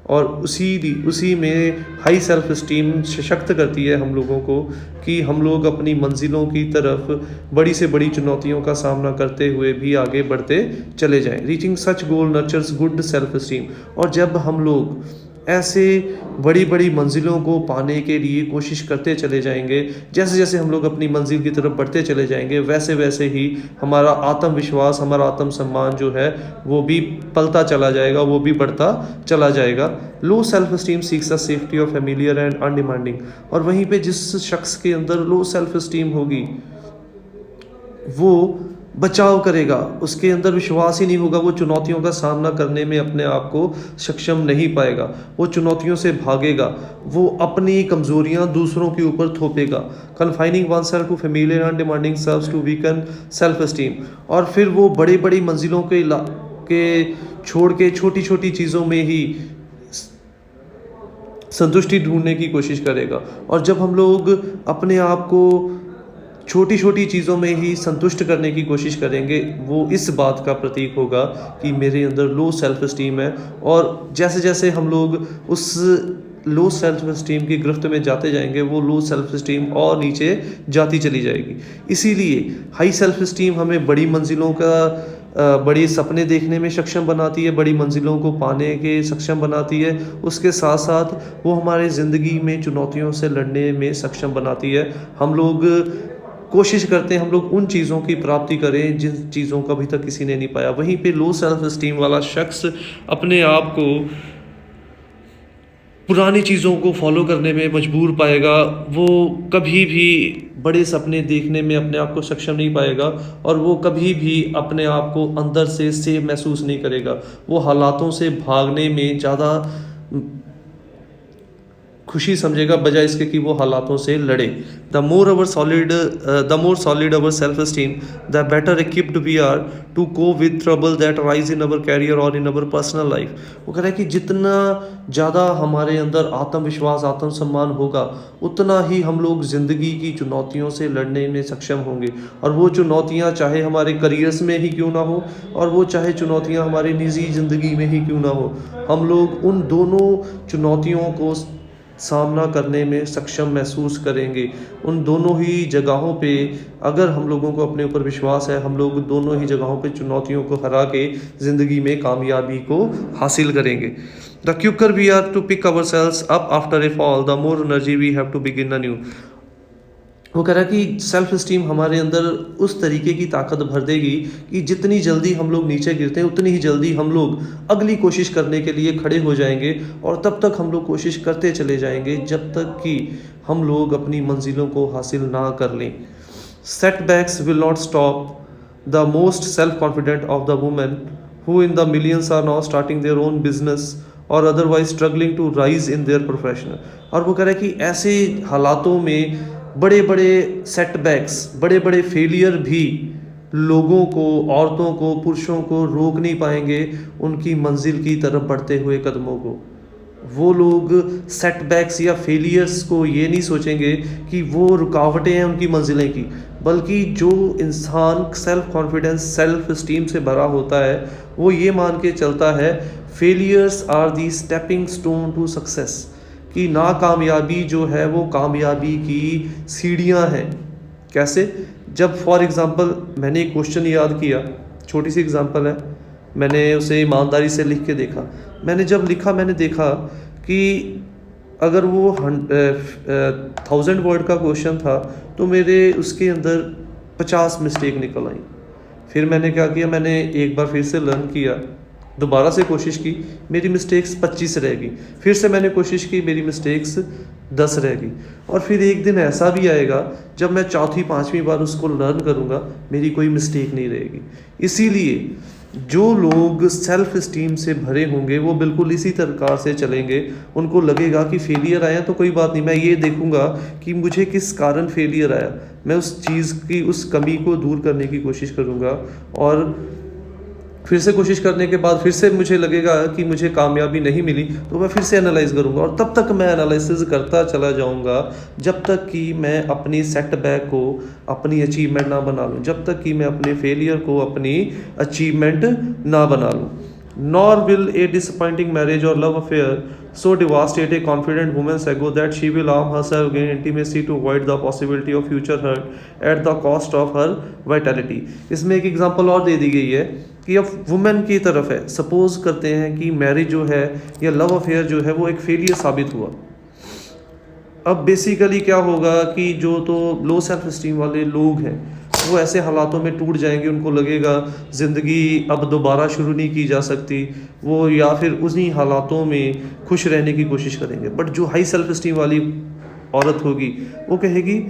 और उसी में हाई सेल्फ इस्टीम सशक्त करती है हम लोगों को कि हम लोग अपनी मंजिलों की तरफ बड़ी से बड़ी चुनौतियों का सामना करते हुए भी आगे बढ़ते चले जाएं। रीचिंग सच गोल नर्चर्स गुड सेल्फ इस्टीम। और जब हम लोग ऐसे बड़ी बड़ी मंजिलों को पाने के लिए कोशिश करते चले जाएंगे, जैसे जैसे हम लोग अपनी मंजिल की तरफ बढ़ते चले जाएंगे, वैसे वैसे ही हमारा आत्मविश्वास, हमारा आत्मसम्मान जो है वो भी पलता चला जाएगा, वो भी बढ़ता चला जाएगा। Low self esteem seeks the safety of familiar and undemanding. और वहीं पे जिस शख्स के अंदर लो सेल्फ स्टीम होगी वो बचाव करेगा, उसके अंदर विश्वास ही नहीं होगा, वो चुनौतियों का सामना करने में अपने आप को सक्षम नहीं पाएगा, वो चुनौतियों से भागेगा, वो अपनी कमज़ोरियां दूसरों के ऊपर थोपेगा। Confining one self to familiar and demanding serves to weaken self esteem. और फिर वो बड़ी बड़ी मंजिलों के छोड़ के छोटी छोटी चीज़ों में ही संतुष्टि ढूंढने की कोशिश करेगा। और जब हम लोग अपने आप को छोटी छोटी चीज़ों में ही संतुष्ट करने की कोशिश करेंगे, वो इस बात का प्रतीक होगा कि मेरे अंदर लो सेल्फ स्टीम है। और जैसे जैसे हम लोग उस लो सेल्फ स्टीम की गिरफ्त में जाते जाएंगे, वो लो सेल्फ स्टीम और नीचे जाती चली जाएगी। इसीलिए हाई सेल्फ स्टीम हमें बड़ी मंजिलों का बड़ी सपने देखने में सक्षम बनाती है, बड़ी मंजिलों को पाने के सक्षम बनाती है। उसके साथ साथ वो हमारे ज़िंदगी में चुनौतियों से लड़ने में सक्षम बनाती है। हम लोग कोशिश करते हैं हम लोग उन चीज़ों की प्राप्ति करें जिन चीज़ों को अभी तक किसी ने नहीं पाया। वहीं पे लो सेल्फ स्टीम वाला शख्स अपने आप को पुरानी चीज़ों को फॉलो करने में मजबूर पाएगा, वो कभी भी बड़े सपने देखने में अपने आप को सक्षम नहीं पाएगा, और वो कभी भी अपने आप को अंदर से सेफ महसूस नहीं करेगा। वो हालातों से भागने में ज़्यादा खुशी समझेगा बजाय इसके कि वो हालातों से लड़े। The more solid our self esteem, the better equipped we are to cope with trouble that arise in our career और इन अवर पर्सनल लाइफ। वो कह रहा है कि जितना ज़्यादा हमारे अंदर आत्मविश्वास, आत्मसम्मान होगा, उतना ही हम लोग ज़िंदगी की चुनौतियों से लड़ने में सक्षम होंगे। और वो चुनौतियाँ चाहे हमारे करियर्स में ही क्यों ना हो, और वो चाहे चुनौतियाँ हमारी निजी ज़िंदगी में ही क्यों ना हो, हम लोग उन दोनों चुनौतियों को सामना करने में सक्षम महसूस करेंगे। उन दोनों ही जगहों पे अगर हम लोगों को अपने ऊपर विश्वास है, हम लोग दोनों ही जगहों पे चुनौतियों को हरा के ज़िंदगी में कामयाबी को हासिल करेंगे। The quicker we are to pick our selves up after a fall, the more energy we have to begin anew. वो कह रहा है कि सेल्फ स्टीम हमारे अंदर उस तरीके की ताकत भर देगी कि जितनी जल्दी हम लोग नीचे गिरते हैं, उतनी ही जल्दी हम लोग अगली कोशिश करने के लिए खड़े हो जाएंगे। और तब तक हम लोग कोशिश करते चले जाएंगे जब तक कि हम लोग अपनी मंजिलों को हासिल ना कर लें। Setbacks will not stop the most self confident of the women who in the millions are now starting their own business or otherwise struggling to rise in their profession. और वो कह रहा है कि ऐसे हालातों में बड़े बड़े सेटबैक्स, बड़े बड़े फेलियर भी लोगों को, औरतों को, पुरुषों को रोक नहीं पाएंगे उनकी मंजिल की तरफ बढ़ते हुए कदमों को। वो लोग सेटबैक्स या फेलियर्स को ये नहीं सोचेंगे कि वो रुकावटें हैं उनकी मंजिलें की, बल्कि जो इंसान सेल्फ कॉन्फिडेंस, सेल्फ स्टीम से भरा होता है, वो ये मान के चलता है failures are the stepping stone to success, कि नाकामयाबी जो है वो कामयाबी की सीढ़ियाँ हैं। कैसे? जब फॉर एग्ज़ाम्पल मैंने एक क्वेश्चन याद किया, छोटी सी एग्ज़ाम्पल है, मैंने उसे ईमानदारी से लिख के देखा। मैंने जब लिखा मैंने देखा कि अगर वो 1000 वर्ड का क्वेश्चन था तो मेरे उसके अंदर 50 मिस्टेक निकल आई। फिर मैंने क्या किया, मैंने एक बार फिर से लर्न किया, दोबारा से कोशिश की, मेरी मिस्टेक्स 25 रह गई। फिर से मैंने कोशिश की, मेरी मिस्टेक्स 10 रह गई। और फिर एक दिन ऐसा भी आएगा जब मैं चौथी पांचवी बार उसको लर्न करूँगा, मेरी कोई मिस्टेक नहीं रहेगी। इसीलिए जो लोग सेल्फ स्टीम से भरे होंगे वो बिल्कुल इसी प्रकार से चलेंगे। उनको लगेगा कि फेलियर आया तो कोई बात नहीं, मैं ये देखूंगा कि मुझे किस कारण फेलियर आया, मैं उस चीज़ की, उस कमी को दूर करने की कोशिश करूँगा। और फिर से कोशिश करने के बाद फिर से मुझे लगेगा कि मुझे कामयाबी नहीं मिली तो मैं फिर से एनालाइज करूँगा, और तब तक मैं एनालिसिस करता चला जाऊँगा जब तक कि मैं अपनी सेटबैक को अपनी अचीवमेंट ना बना लूँ, जब तक कि मैं अपने फेलियर को अपनी अचीवमेंट ना बना लूँ। Nor will a disappointing marriage or love affair so devastate a confident woman's ego that she will arm herself against intimacy to avoid the possibility of future hurt at the cost of her vitality. इसमें एक एग्जांपल और दे दी गई है कि अब वुमेन की तरफ है, सपोज करते हैं कि मैरिज जो है या लव अफेयर जो है वो एक फेलियर साबित हुआ। अब बेसिकली क्या होगा कि जो तो लो सेल्फ स्टीम वाले लोग हैं वो ऐसे हालातों में टूट जाएंगे, उनको लगेगा ज़िंदगी अब दोबारा शुरू नहीं की जा सकती, वो या फिर उन्हीं हालातों में खुश रहने की कोशिश करेंगे। बट जो हाई सेल्फ स्टीम वाली औरत होगी वो कहेगी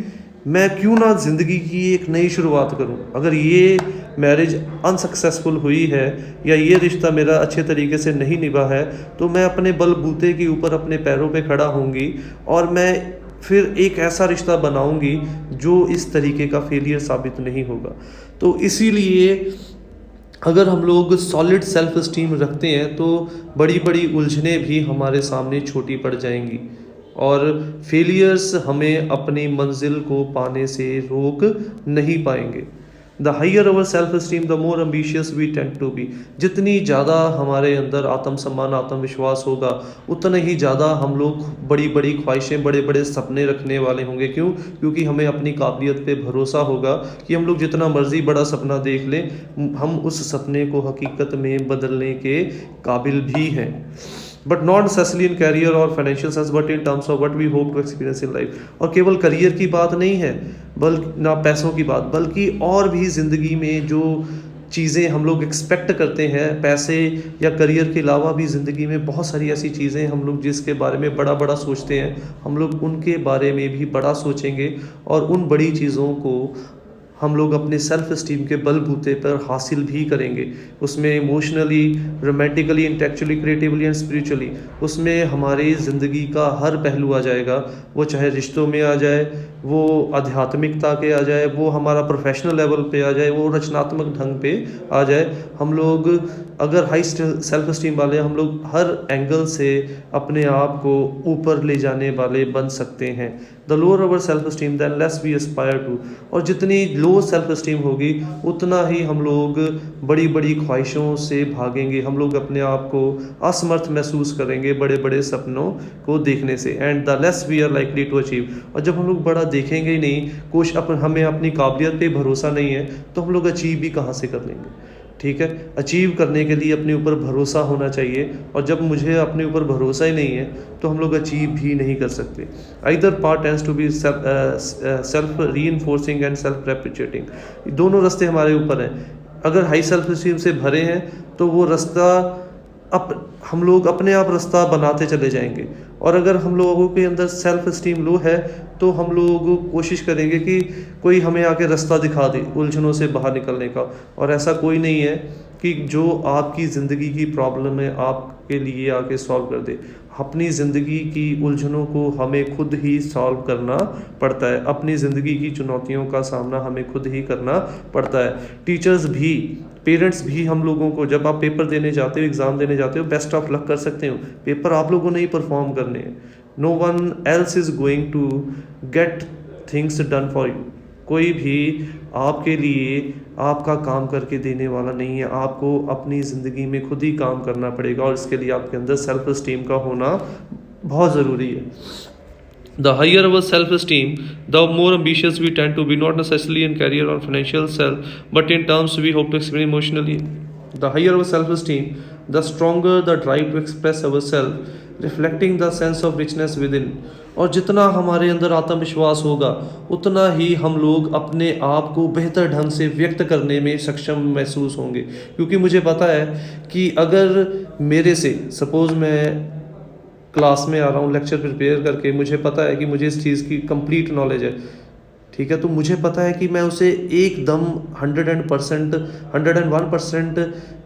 मैं क्यों ना ज़िंदगी की एक नई शुरुआत करूं। अगर ये मैरिज अनसक्सेसफुल हुई है या ये रिश्ता मेरा अच्छे तरीके से नहीं निभा है तो मैं अपने बलबूते के ऊपर अपने पैरों पे खड़ा होंगी और मैं फिर एक ऐसा रिश्ता बनाऊंगी जो इस तरीके का फेलियर साबित नहीं होगा। तो इसीलिए अगर हम लोग सॉलिड सेल्फ स्टीम रखते हैं तो बड़ी बड़ी उलझनें भी हमारे सामने छोटी पड़ जाएंगी और फेलियर्स हमें अपनी मंजिल को पाने से रोक नहीं पाएंगे। The higher our self esteem the more ambitious we tend to be. जितनी ज़्यादा हमारे अंदर आत्मसम्मान आत्मविश्वास होगा उतना ही ज़्यादा हम लोग बड़ी बड़ी ख्वाहिशें बड़े बड़े सपने रखने वाले होंगे। क्यों? क्योंकि हमें अपनी काबिलियत पे भरोसा होगा कि हम लोग जितना मर्जी बड़ा सपना देख लें हम उस सपने को हकीकत में बदलने के काबिल भी हैं। But not necessarily in career or financial sense but in terms of what we hope to experience in life. और केवल करियर की बात नहीं है बल्कि ना पैसों की बात, बल्कि और भी ज़िंदगी में जो चीज़ें हम लोग एक्सपेक्ट करते हैं पैसे या करियर के अलावा भी ज़िंदगी में बहुत सारी ऐसी चीज़ें हम लोग जिसके बारे में बड़ा बड़ा सोचते हैं, हम लोग उनके बारे में भी बड़ा सोचेंगे और उन बड़ी चीज़ों को हम लोग अपने सेल्फ स्टीम के बलबूते पर हासिल भी करेंगे। उसमें emotionally, romantically, intellectually, creatively and spiritually उसमें हमारी ज़िंदगी का हर पहलू आ जाएगा। वो चाहे रिश्तों में आ जाए, वो आध्यात्मिकता के आ जाए, वो हमारा प्रोफेशनल लेवल पे आ जाए, वो रचनात्मक ढंग पे आ जाए। हम लोग अगर हाई सेल्फ स्टीम वाले हम लोग हर एंगल से अपने आप को ऊपर ले जाने वाले बन सकते हैं। The lower our self esteem than less we aspire to. और जितनी लो सेल्फ स्टीम होगी उतना ही हम लोग बड़ी बड़ी ख्वाहिशों से भागेंगे, हम लोग अपने आप को असमर्थ महसूस करेंगे बड़े बड़े सपनों को देखने से। And the less we are likely to achieve. और जब हम लोग बड़ा देखेंगे ही नहीं, हमें अपनी काबिलियत पे भरोसा नहीं है तो हम लोग अचीव भी कहाँ से कर लेंगे। ठीक है, अचीव करने के लिए अपने ऊपर भरोसा होना चाहिए और जब मुझे अपने ऊपर भरोसा ही नहीं है तो हम लोग अचीव भी नहीं कर सकते। Either part tends to be self reinforcing and self replicating. दोनों रास्ते हमारे ऊपर हैं। अगर हाई सेल्फ स्टीम से भरे हैं तो वो रास्ता हम लोग अपने आप रास्ता बनाते चले जाएंगे, और अगर हम लोगों के अंदर सेल्फ स्टीम लो है तो हम लोग कोशिश करेंगे कि कोई हमें आके रास्ता दिखा दे उलझनों से बाहर निकलने का। और ऐसा कोई नहीं है कि जो आपकी ज़िंदगी की प्रॉब्लम है आपके लिए आके सॉल्व कर दे। अपनी ज़िंदगी की उलझनों को हमें खुद ही सॉल्व करना पड़ता है। अपनी ज़िंदगी की चुनौतियों का सामना हमें खुद ही करना पड़ता है। टीचर्स भी, पेरेंट्स भी हम लोगों को, जब आप पेपर देने जाते हो, एग्ज़ाम देने जाते हो, बेस्ट ऑफ लक कर सकते हो। पेपर आप लोगों ने ही परफॉर्म करने हैं। No one else is going to get things done for you. कोई भी आपके लिए आपका काम करके देने वाला नहीं है। आपको अपनी ज़िंदगी में खुद ही काम करना पड़ेगा और इसके लिए आपके अंदर सेल्फ स्टीम का होना बहुत ज़रूरी है। The higher our self-esteem, the more ambitious we tend to be, not necessarily in career or financial self, but in terms we hope to experience emotionally. The higher our self-esteem, the stronger the drive to express ourselves, reflecting the sense of richness within. और जितना हमारे अंदर आत्मविश्वास होगा उतना ही हम लोग अपने आप को बेहतर ढंग से व्यक्त करने में सक्षम महसूस होंगे। क्योंकि मुझे पता है कि अगर मेरे से सपोज़ मैं क्लास में आ रहा हूँ लेक्चर प्रिपेयर करके, मुझे पता है कि मुझे इस चीज़ की कंप्लीट नॉलेज है, ठीक है, तो मुझे पता है कि मैं उसे एकदम 101%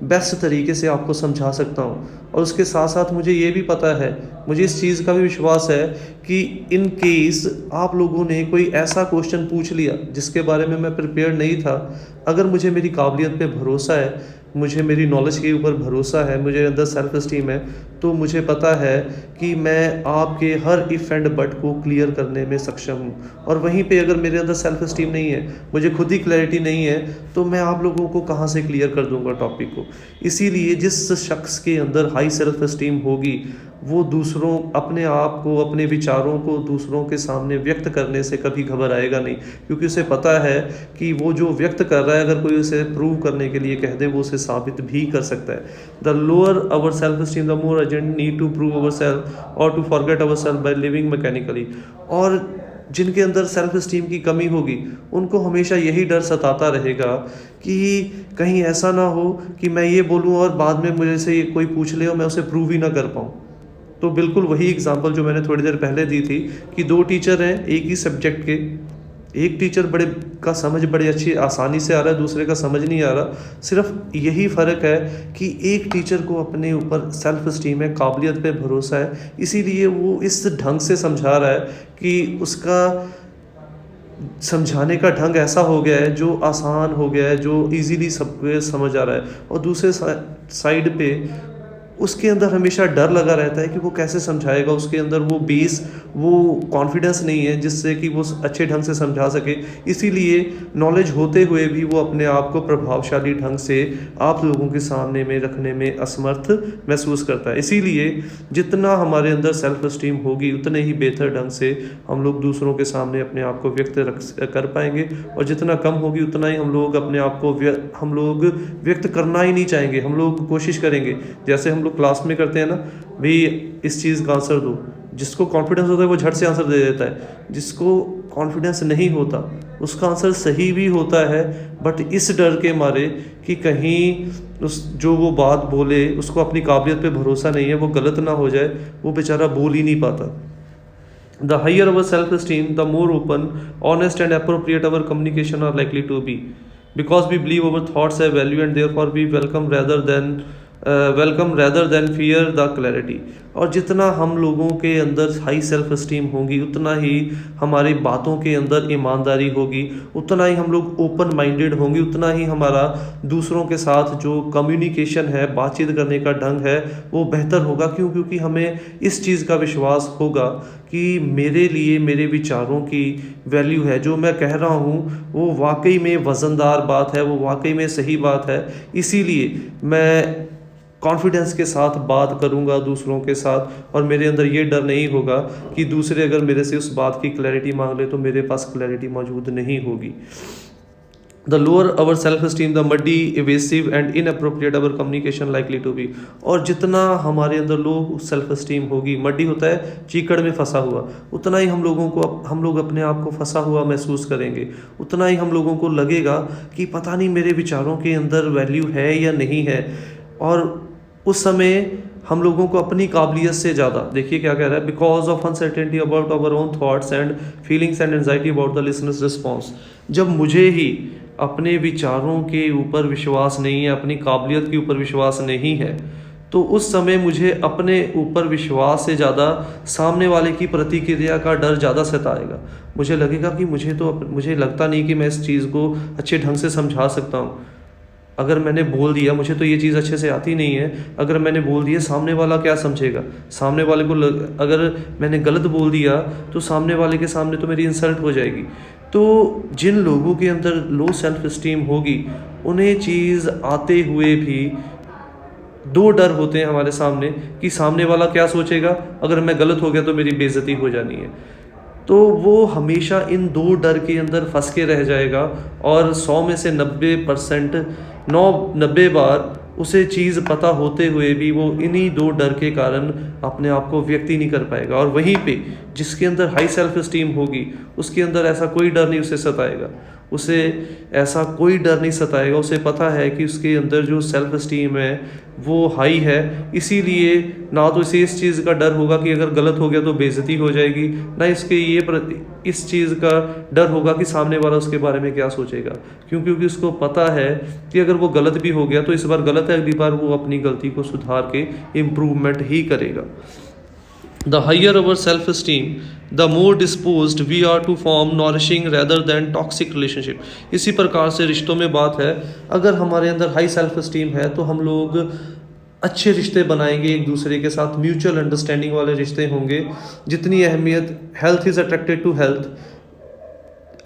बेस्ट तरीके से आपको समझा सकता हूँ। और उसके साथ साथ मुझे ये भी पता है, मुझे इस चीज़ का भी विश्वास है कि इन केस आप लोगों ने कोई ऐसा क्वेश्चन पूछ लिया जिसके बारे में मैं प्रिपेयर नहीं था, अगर मुझे मेरी काबिलियत पे भरोसा है मुझे मेरी नॉलेज के ऊपर भरोसा है, मुझे अंदर सेल्फ इस्टीम है, तो मुझे पता है कि मैं आपके हर इफ़ एंड बट को क्लियर करने में सक्षम हूँ। और वहीं पे अगर मेरे अंदर सेल्फ इस्टीम नहीं है, मुझे खुद ही क्लैरिटी नहीं है, तो मैं आप लोगों को कहाँ से क्लियर कर दूँगा टॉपिक को। इसीलिए जिस शख्स के अंदर हाई सेल्फ इस्टीम होगी, वो दूसरों अपने आप को, अपने विचारों को दूसरों के सामने व्यक्त करने से कभी घबराएगा नहीं, क्योंकि उसे पता है कि वो जो व्यक्त कर रहा है, अगर कोई उसे प्रूव करने के लिए कह दे, वो उसे साबित भी कर सकता है। The lower our self esteem the more urgent need to prove our self or to forget our self by living mechanically. और जिनके अंदर सेल्फ स्टीम की कमी होगी, उनको हमेशा यही डर सताता रहेगा कि कहीं ऐसा ना हो कि मैं ये बोलूँ और बाद में मुझे से कोई पूछ ले और मैं उसे प्रूव ही ना कर पाऊँ। तो बिल्कुल वही एग्जांपल जो मैंने थोड़ी देर पहले दी थी कि दो टीचर हैं एक ही सब्जेक्ट के, एक टीचर बड़े का समझ बड़ी अच्छी आसानी से आ रहा है, दूसरे का समझ नहीं आ रहा। सिर्फ यही फ़र्क है कि एक टीचर को अपने ऊपर सेल्फ स्टीम है, काबिलियत पे भरोसा है, इसीलिए वो इस ढंग से समझा रहा है कि उसका समझाने का ढंग ऐसा हो गया है जो आसान हो गया है, जो इजीली सबको समझ आ रहा है। और दूसरे साइड पे उसके अंदर हमेशा डर लगा रहता है कि वो कैसे समझाएगा, उसके अंदर वो बेस, वो कॉन्फिडेंस नहीं है जिससे कि वो अच्छे ढंग से समझा सके। इसीलिए नॉलेज होते हुए भी वो अपने आप को प्रभावशाली ढंग से आप लोगों के सामने में रखने में असमर्थ महसूस करता है। इसीलिए जितना हमारे अंदर सेल्फ स्टीम होगी, उतने ही बेहतर ढंग से हम लोग दूसरों के सामने अपने आप को व्यक्त कर पाएंगे, और जितना कम होगी उतना ही हम लोग अपने आप को व्यक्त करना ही नहीं चाहेंगे। हम लोग कोशिश करेंगे, जैसे हम लोग क्लास में करते हैं ना, भाई इस चीज़ का आंसर दो। जिसको कॉन्फिडेंस होता है वो झट से आंसर दे देता है, जिसको कॉन्फिडेंस नहीं होता उसका आंसर सही भी होता है, बट इस डर के मारे कि कहीं उस जो वो बात बोले उसको अपनी काबिलियत पे भरोसा नहीं है, वो गलत ना हो जाए, वो बेचारा बोल ही नहीं पाता। The higher our self-esteem, the more open, honest and appropriate our communication are likely to be. Because we believe our thoughts have value and therefore we welcome rather than fear the clarity. और जितना हम लोगों के अंदर हाई सेल्फ स्टीम होगी, उतना ही हमारी बातों के अंदर ईमानदारी होगी, उतना ही हम लोग ओपन माइंडेड होंगे, उतना ही हमारा दूसरों के साथ जो कम्युनिकेशन है, बातचीत करने का ढंग है, वो बेहतर होगा। क्यों? क्योंकि हमें इस चीज़ का विश्वास होगा कि मेरे लिए मेरे विचारों की वैल्यू है, जो मैं कह रहा हूँ वो वाकई में वज़नदार बात है, वो वाकई में सही बात है। इसीलिए मैं कॉन्फिडेंस के साथ बात करूंगा दूसरों के साथ, और मेरे अंदर ये डर नहीं होगा कि दूसरे अगर मेरे से उस बात की क्लैरिटी मांग ले तो मेरे पास क्लैरिटी मौजूद नहीं होगी। The lower our self esteem the muddy evasive and inappropriate our communication likely to be. और जितना हमारे अंदर लो सेल्फ स्टीम होगी, मडी होता है चीकड़ में फंसा हुआ, उतना ही हम लोग अपने आप को फंसा हुआ महसूस करेंगे, उतना ही हम लोगों को लगेगा कि पता नहीं मेरे विचारों के अंदर वैल्यू है या नहीं है। और उस समय हम लोगों को अपनी काबिलियत से ज़्यादा, देखिए क्या कह रहा है, because of uncertainty about our own thoughts and feelings and anxiety about the listener's response. जब मुझे ही अपने विचारों के ऊपर विश्वास नहीं है, अपनी काबिलियत के ऊपर विश्वास नहीं है, तो उस समय मुझे अपने ऊपर विश्वास से ज़्यादा सामने वाले की प्रतिक्रिया का डर ज़्यादा सताएगा। मुझे लगेगा कि मुझे लगता नहीं कि मैं इस चीज़ को अच्छे ढंग से समझा सकता हूँ। अगर मैंने बोल दिया, मुझे तो ये चीज़ अच्छे से आती नहीं है, अगर मैंने बोल दिया सामने वाला क्या समझेगा, सामने वाले को अगर मैंने गलत बोल दिया तो सामने वाले के सामने तो मेरी इंसल्ट हो जाएगी। तो जिन लोगों के अंदर लो सेल्फ स्टीम होगी, उन्हें चीज़ आते हुए भी दो डर होते हैं हमारे सामने कि सामने वाला क्या सोचेगा, अगर मैं गलत हो गया तो मेरी बेइज्जती हो जानी है। तो वो हमेशा इन दो डर के अंदर फंस के रह जाएगा, और 100 में से 90 बार उसे चीज़ पता होते हुए भी वो इन्हीं दो डर के कारण अपने आप को व्यक्त ही नहीं कर पाएगा। और वहीं पे जिसके अंदर हाई सेल्फ स्टीम होगी, उसके अंदर ऐसा कोई डर नहीं उसे सताएगा, उसे ऐसा कोई डर नहीं सताएगा। उसे पता है कि उसके अंदर जो सेल्फ स्टीम है वो हाई है, इसीलिए ना तो इसे इस चीज़ का डर होगा कि अगर गलत हो गया तो बेइज्जती हो जाएगी, ना इस चीज़ का डर होगा कि सामने वाला उसके बारे में क्या सोचेगा। क्योंकि उसको पता है कि अगर वो गलत भी हो गया तो इस बार गलत है, अगली बार वो अपनी गलती को सुधार के इम्प्रूवमेंट ही करेगा। The higher our self-esteem, the more disposed we are to form nourishing rather than toxic relationship. इसी प्रकार से रिश्तों में बात है, अगर हमारे अंदर हाई सेल्फ एस्टीम है तो हम लोग अच्छे रिश्ते बनाएंगे एक दूसरे के साथ, म्यूचुअल अंडरस्टैंडिंग वाले रिश्ते होंगे। जितनी अहमियत health is attracted to health,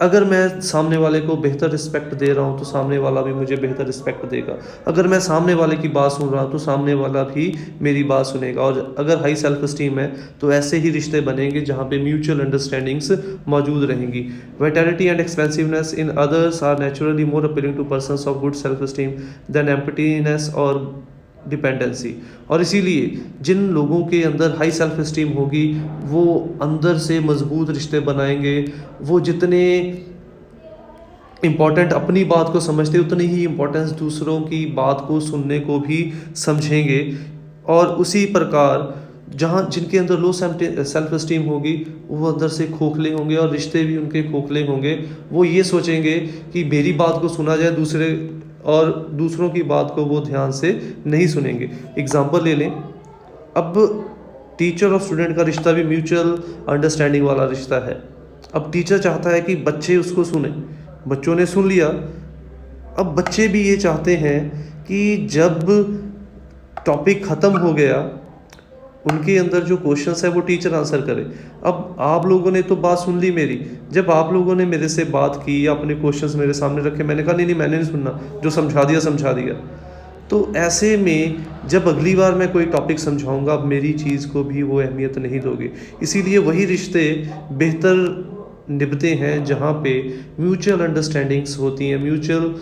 अगर मैं सामने वाले को बेहतर रिस्पेक्ट दे रहा हूँ तो सामने वाला भी मुझे बेहतर रिस्पेक्ट देगा। अगर मैं सामने वाले की बात सुन रहा हूँ तो सामने वाला भी मेरी बात सुनेगा। और अगर हाई सेल्फ एस्टीम है तो ऐसे ही रिश्ते बनेंगे जहाँ पे म्यूचुअल अंडरस्टैंडिंग्स मौजूद रहेंगी। Vitality and expensiveness in others are naturally more appealing to persons of good self esteem than emptiness और डिपेंडेंसी। और इसीलिए जिन लोगों के अंदर हाई सेल्फ एस्टीम होगी वो अंदर से मजबूत रिश्ते बनाएंगे। वो जितने इम्पॉर्टेंट अपनी बात को समझते उतनी ही इम्पोर्टेंस दूसरों की बात को सुनने को भी समझेंगे। और उसी प्रकार जहाँ जिनके अंदर लो सेल्फ एस्टीम होगी वो अंदर से खोखले होंगे और रिश्ते भी उनके खोखले होंगे। वो ये सोचेंगे कि मेरी बात को सुना जाए और दूसरों की बात को वो ध्यान से नहीं सुनेंगे। एग्जाम्पल ले लें, अब टीचर और स्टूडेंट का रिश्ता भी म्यूचुअल अंडरस्टैंडिंग वाला रिश्ता है। अब टीचर चाहता है कि बच्चे उसको सुने, बच्चों ने सुन लिया। अब बच्चे भी ये चाहते हैं कि जब टॉपिक ख़त्म हो गया उनके अंदर जो क्वेश्चंस है वो टीचर आंसर करे। अब आप लोगों ने तो बात सुन ली मेरी, जब आप लोगों ने मेरे से बात की या अपने क्वेश्चंस मेरे सामने रखे, मैंने कहा नहीं मैंने नहीं सुनना, जो समझा दिया। तो ऐसे में जब अगली बार मैं कोई टॉपिक समझाऊंगा अब मेरी चीज़ को भी वो अहमियत नहीं दोगे। इसीलिए वही रिश्ते बेहतर निभते हैं जहाँ पे म्यूचुअल अंडरस्टैंडिंग्स होती हैं, म्यूचुअल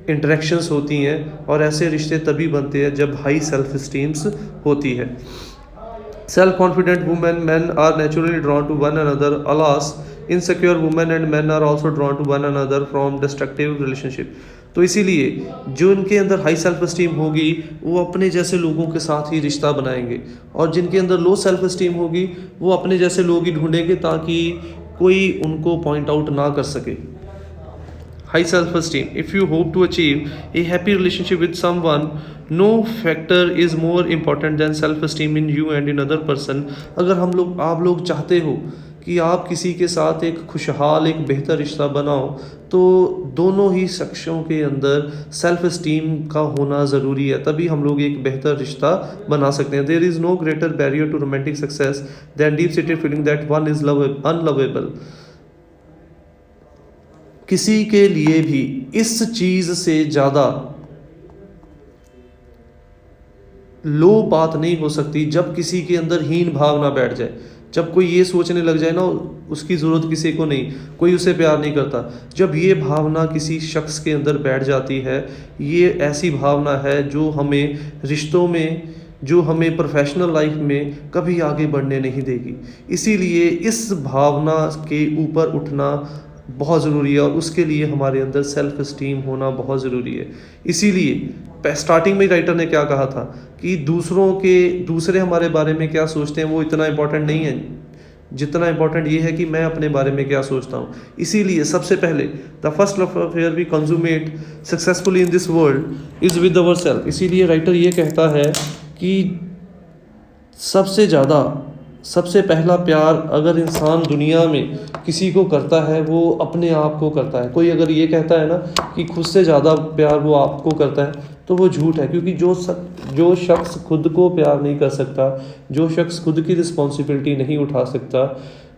इंटरेक्शंस होती हैं। और ऐसे रिश्ते तभी बनते हैं जब हाई सेल्फ एस्टीम्स होती है। Self-confident women, men are naturally drawn to one another. Alas, insecure women and men are also drawn to one another from destructive relationship. तो इसीलिए जो इनके अंदर हाई सेल्फ एस्टीम होगी वो अपने जैसे लोगों के साथ ही रिश्ता बनाएंगे, और जिनके अंदर लो सेल्फ एस्टीम होगी वो अपने जैसे लोग ही ढूंढेंगे ताकि कोई उनको पॉइंट आउट ना कर सके। High self-esteem. If you hope to achieve a happy relationship with someone, no factor is more important than self-esteem in you and in other person. अगर आप लोग चाहते हो कि आप किसी के साथ एक खुशहाल एक बेहतर रिश्ता बनाओ तो दोनों ही शख्सों के अंदर सेल्फ एस्टीम का होना ज़रूरी है, तभी हम लोग एक बेहतर रिश्ता बना सकते हैं। There is no greater barrier to romantic success than deep seated feeling that one is unlovable. किसी के लिए भी इस चीज़ से ज़्यादा लो बात नहीं हो सकती जब किसी के अंदर हीन भावना बैठ जाए। जब कोई ये सोचने लग जाए ना उसकी ज़रूरत किसी को नहीं, कोई उसे प्यार नहीं करता, जब ये भावना किसी शख्स के अंदर बैठ जाती है, ये ऐसी भावना है जो हमें रिश्तों में, जो हमें प्रोफेशनल लाइफ में कभी आगे बढ़ने नहीं देगी। इसीलिए इस भावना के ऊपर उठना बहुत ज़रूरी है और उसके लिए हमारे अंदर सेल्फ एस्टीम होना बहुत ज़रूरी है। इसीलिए स्टार्टिंग में राइटर ने क्या कहा था कि दूसरे हमारे बारे में क्या सोचते हैं वो इतना इम्पोर्टेंट नहीं है जितना इम्पोर्टेंट ये है कि मैं अपने बारे में क्या सोचता हूँ। इसीलिए सबसे पहले the first love affair we consummate successfully in this world is with our self. इसीलिए राइटर ये कहता है कि सबसे पहला प्यार अगर इंसान दुनिया में किसी को करता है वो अपने आप को करता है। कोई अगर ये कहता है ना कि खुद से ज़्यादा प्यार वो आपको करता है तो वो झूठ है, क्योंकि जो शख्स खुद को प्यार नहीं कर सकता, जो शख्स खुद की रिस्पॉन्सिबिलिटी नहीं उठा सकता,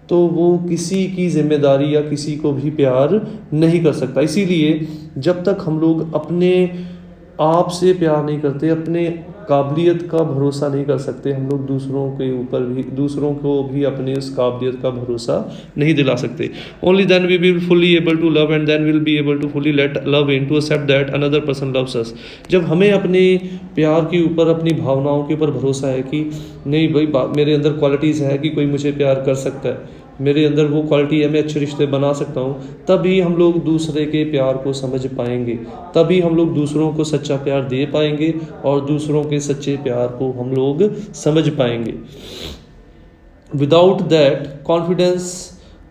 तो वो किसी की जिम्मेदारी या किसी को भी प्यार नहीं कर सकता। इसीलिए जब तक हम लोग अपने आप से प्यार नहीं करते, अपने काबिलियत का भरोसा नहीं कर सकते, हम लोग दूसरों को भी अपनी उस काबिलियत का भरोसा नहीं दिला सकते। Only then we will fully able to love and then will be able to fully let love in to accept that another person loves us. जब हमें अपने प्यार के ऊपर, अपनी भावनाओं के ऊपर भरोसा है कि नहीं भाई मेरे अंदर क्वालिटीज़ है कि कोई मुझे प्यार कर सकता है, मेरे अंदर वो क्वालिटी है, मैं अच्छे रिश्ते बना सकता हूँ, तभी हम लोग दूसरे के प्यार को समझ पाएंगे, तभी हम लोग दूसरों को सच्चा प्यार दे पाएंगे और दूसरों के सच्चे प्यार को हम लोग समझ पाएंगे। Without that confidence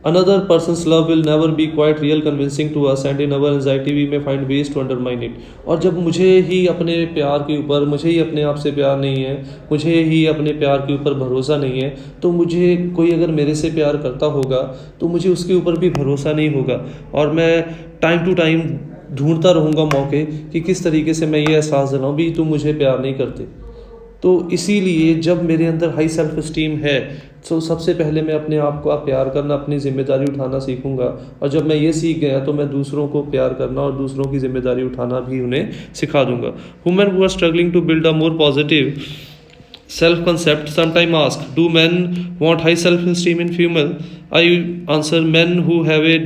Another person's love will never be quite real convincing to us, and in our anxiety we may find ways to undermine it. और जब मुझे ही अपने प्यार के ऊपर, मुझे ही अपने आप से प्यार नहीं है, मुझे ही अपने प्यार के ऊपर भरोसा नहीं है, तो मुझे कोई अगर मेरे से प्यार करता होगा तो मुझे उसके ऊपर भी भरोसा नहीं होगा, और मैं टाइम टू टाइम ढूंढता रहूँगा मौके कि किस तरीके से मैं ये एहसास दिलाऊँ भी तुम मुझे प्यार नहीं करते। तो इसीलिए जब मेरे अंदर हाई सेल्फ इस्टीम है तो सबसे पहले मैं अपने आप को प्यार करना, अपनी ज़िम्मेदारी उठाना सीखूंगा, और जब मैं ये सीख गया तो मैं दूसरों को प्यार करना और दूसरों की ज़िम्मेदारी उठाना भी उन्हें सिखा दूंगा। Women who are struggling to build a more positive self concept sometimes ask, do men want high self esteem in female? I answer, men who have a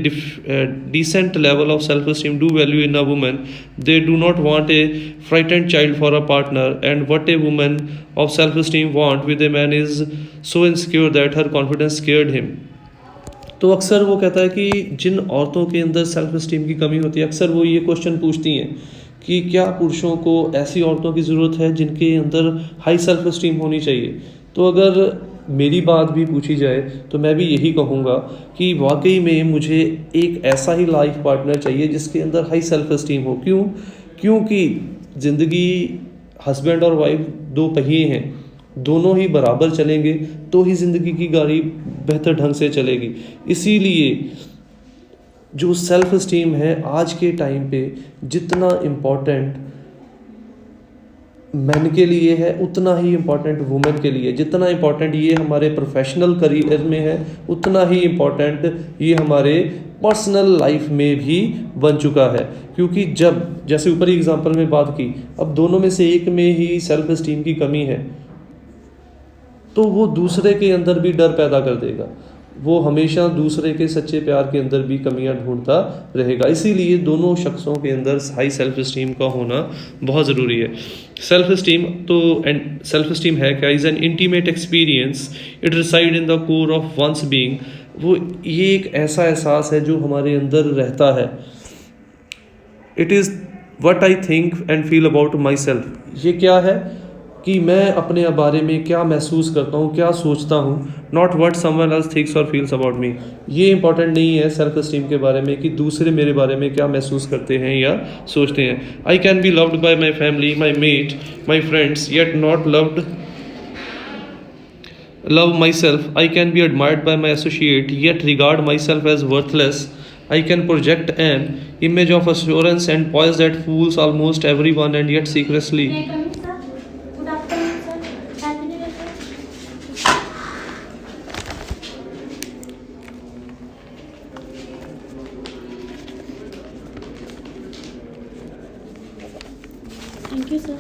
decent level of self esteem do value in a woman. They do not want a frightened child for a partner, and what a woman of self esteem want with a man is so insecure that her confidence scared him. तो अक्सर वो कहता है कि जिन औरतों के अंदर सेल्फ इस्टीम की कमी होती है, अक्सर वो ये क्वेश्चन पूछती हैं कि क्या पुरुषों को ऐसी औरतों की ज़रूरत है जिनके अंदर हाई सेल्फ इस्टीम होनी चाहिए। तो अगर मेरी बात भी पूछी जाए तो मैं भी यही कहूँगा कि वाकई में मुझे एक ऐसा ही लाइफ पार्टनर चाहिए जिसके अंदर हाई सेल्फ इस्टीम हो। क्यों? क्योंकि ज़िंदगी हस्बैंड और वाइफ दो पहिए हैं, दोनों ही बराबर चलेंगे तो ही ज़िंदगी की गाड़ी बेहतर ढंग से चलेगी। इसीलिए जो सेल्फ इस्टीम है आज के टाइम पे जितना इम्पोर्टेंट मैन के लिए है उतना ही इम्पोर्टेंट वुमेन के लिए। जितना इम्पोर्टेंट ये हमारे प्रोफेशनल करियर में है उतना ही इम्पोर्टेंट ये हमारे पर्सनल लाइफ में भी बन चुका है। क्योंकि जब जैसे ऊपर ही एग्जांपल में बात की, अब दोनों में से एक में ही सेल्फ इस्टीम की कमी है तो वो दूसरे के अंदर भी डर पैदा कर देगा, वो हमेशा दूसरे के सच्चे प्यार के अंदर भी कमियां ढूंढता रहेगा। इसीलिए दोनों शख्सों के अंदर हाई सेल्फ इस्टीम का होना बहुत ज़रूरी है। सेल्फ इस्टीम तो सेल्फ इस्टीम है क्या? Is an intimate experience, it reside in the core of one's being. वो ये एक ऐसा एहसास है जो हमारे अंदर रहता है। It is what I think and feel about my self. ये क्या है कि मैं अपने बारे में क्या महसूस करता हूँ, क्या सोचता हूँ, not what someone else thinks और फील्स अबाउट मी। ये इंपॉर्टेंट नहीं है सेल्फ इस्टीम के बारे में कि दूसरे मेरे बारे में क्या महसूस करते हैं या सोचते हैं। I can be loved by my family, my mate, my friends, yet not love myself. I can be admired by my associate, yet regard myself as worthless. I can project an image of assurance and poise that fools almost everyone, and yet secretly May I come in, sir? Good afternoon, sir. Happy New Year, sir. Thank you, sir.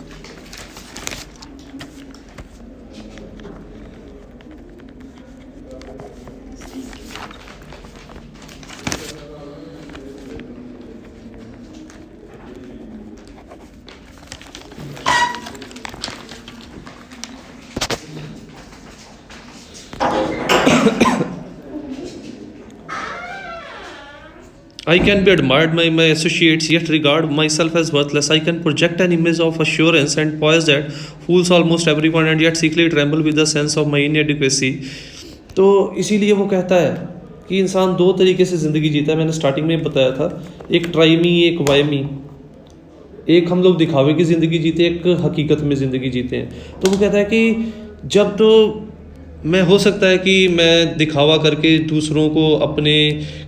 I can be admired by my associates, yet regard myself as worthless. I can project an image of assurance and poise that fools almost everyone, and yet secretly tremble with the sense of my inadequacy. तो इसीलिए वो कहता है कि इंसान दो तरीके से ज़िंदगी जीता है। मैंने स्टार्टिंग में बताया था, एक ट्राइमी, एक वायमी। एक हम लोग दिखावे की ज़िंदगी जीते, एक हकीकत में ज़िंदगी जीते हैं। तो वो कहता है कि जब तो मैं हो सकता है कि मैं दिखावा करके दूसरों को अपने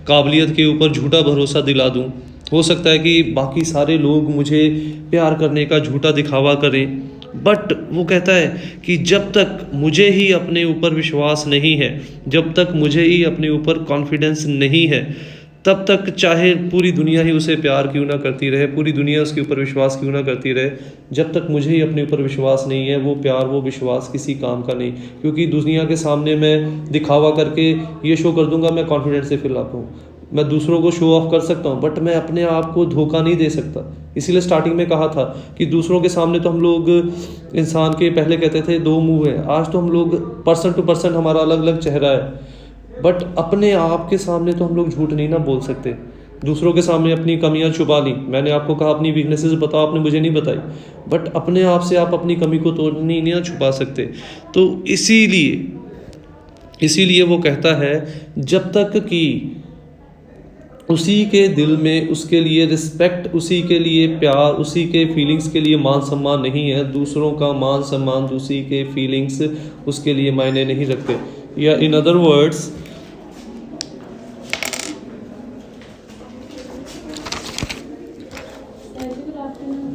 काबिलियत के ऊपर झूठा भरोसा दिला दूं, हो सकता है कि बाकी सारे लोग मुझे प्यार करने का झूठा दिखावा करें, बट वो कहता है कि जब तक मुझे ही अपने ऊपर विश्वास नहीं है, जब तक मुझे ही अपने ऊपर कॉन्फिडेंस नहीं है, तब तक चाहे पूरी दुनिया ही उसे प्यार क्यों ना करती रहे, पूरी दुनिया उसके ऊपर विश्वास क्यों ना करती रहे, जब तक मुझे ही अपने ऊपर विश्वास नहीं है, वो प्यार, वो विश्वास किसी काम का नहीं। क्योंकि दुनिया के सामने मैं दिखावा करके ये शो कर दूंगा मैं कॉन्फिडेंस से फिल अप हूँ, मैं दूसरों को शो ऑफ कर सकता हूँ, बट मैं अपने आप को धोखा नहीं दे सकता। इसीलिए स्टार्टिंग में कहा था कि दूसरों के सामने तो हम लोग इंसान के पहले कहते थे दो मुंह हैं, आज तो हम लोग पर्सन टू पर्सन हमारा अलग अलग चेहरा है, बट अपने आप के सामने तो हम लोग झूठ नहीं ना बोल सकते। दूसरों के सामने अपनी कमियां छुपा ली, मैंने आपको कहा अपनी वीकनेसेस बताओ, आपने मुझे नहीं बताई, बट अपने आप से आप अपनी कमी को तो नहीं ना छुपा सकते। तो इसीलिए इसीलिए वो कहता है जब तक कि उसी के दिल में उसके लिए रिस्पेक्ट, उसी के लिए प्यार, उसी के फीलिंग्स के लिए मान सम्मान नहीं है, दूसरों का मान सम्मान, उसी के फीलिंग्स उसके लिए मायने नहीं रखते। या in other words, Good afternoon.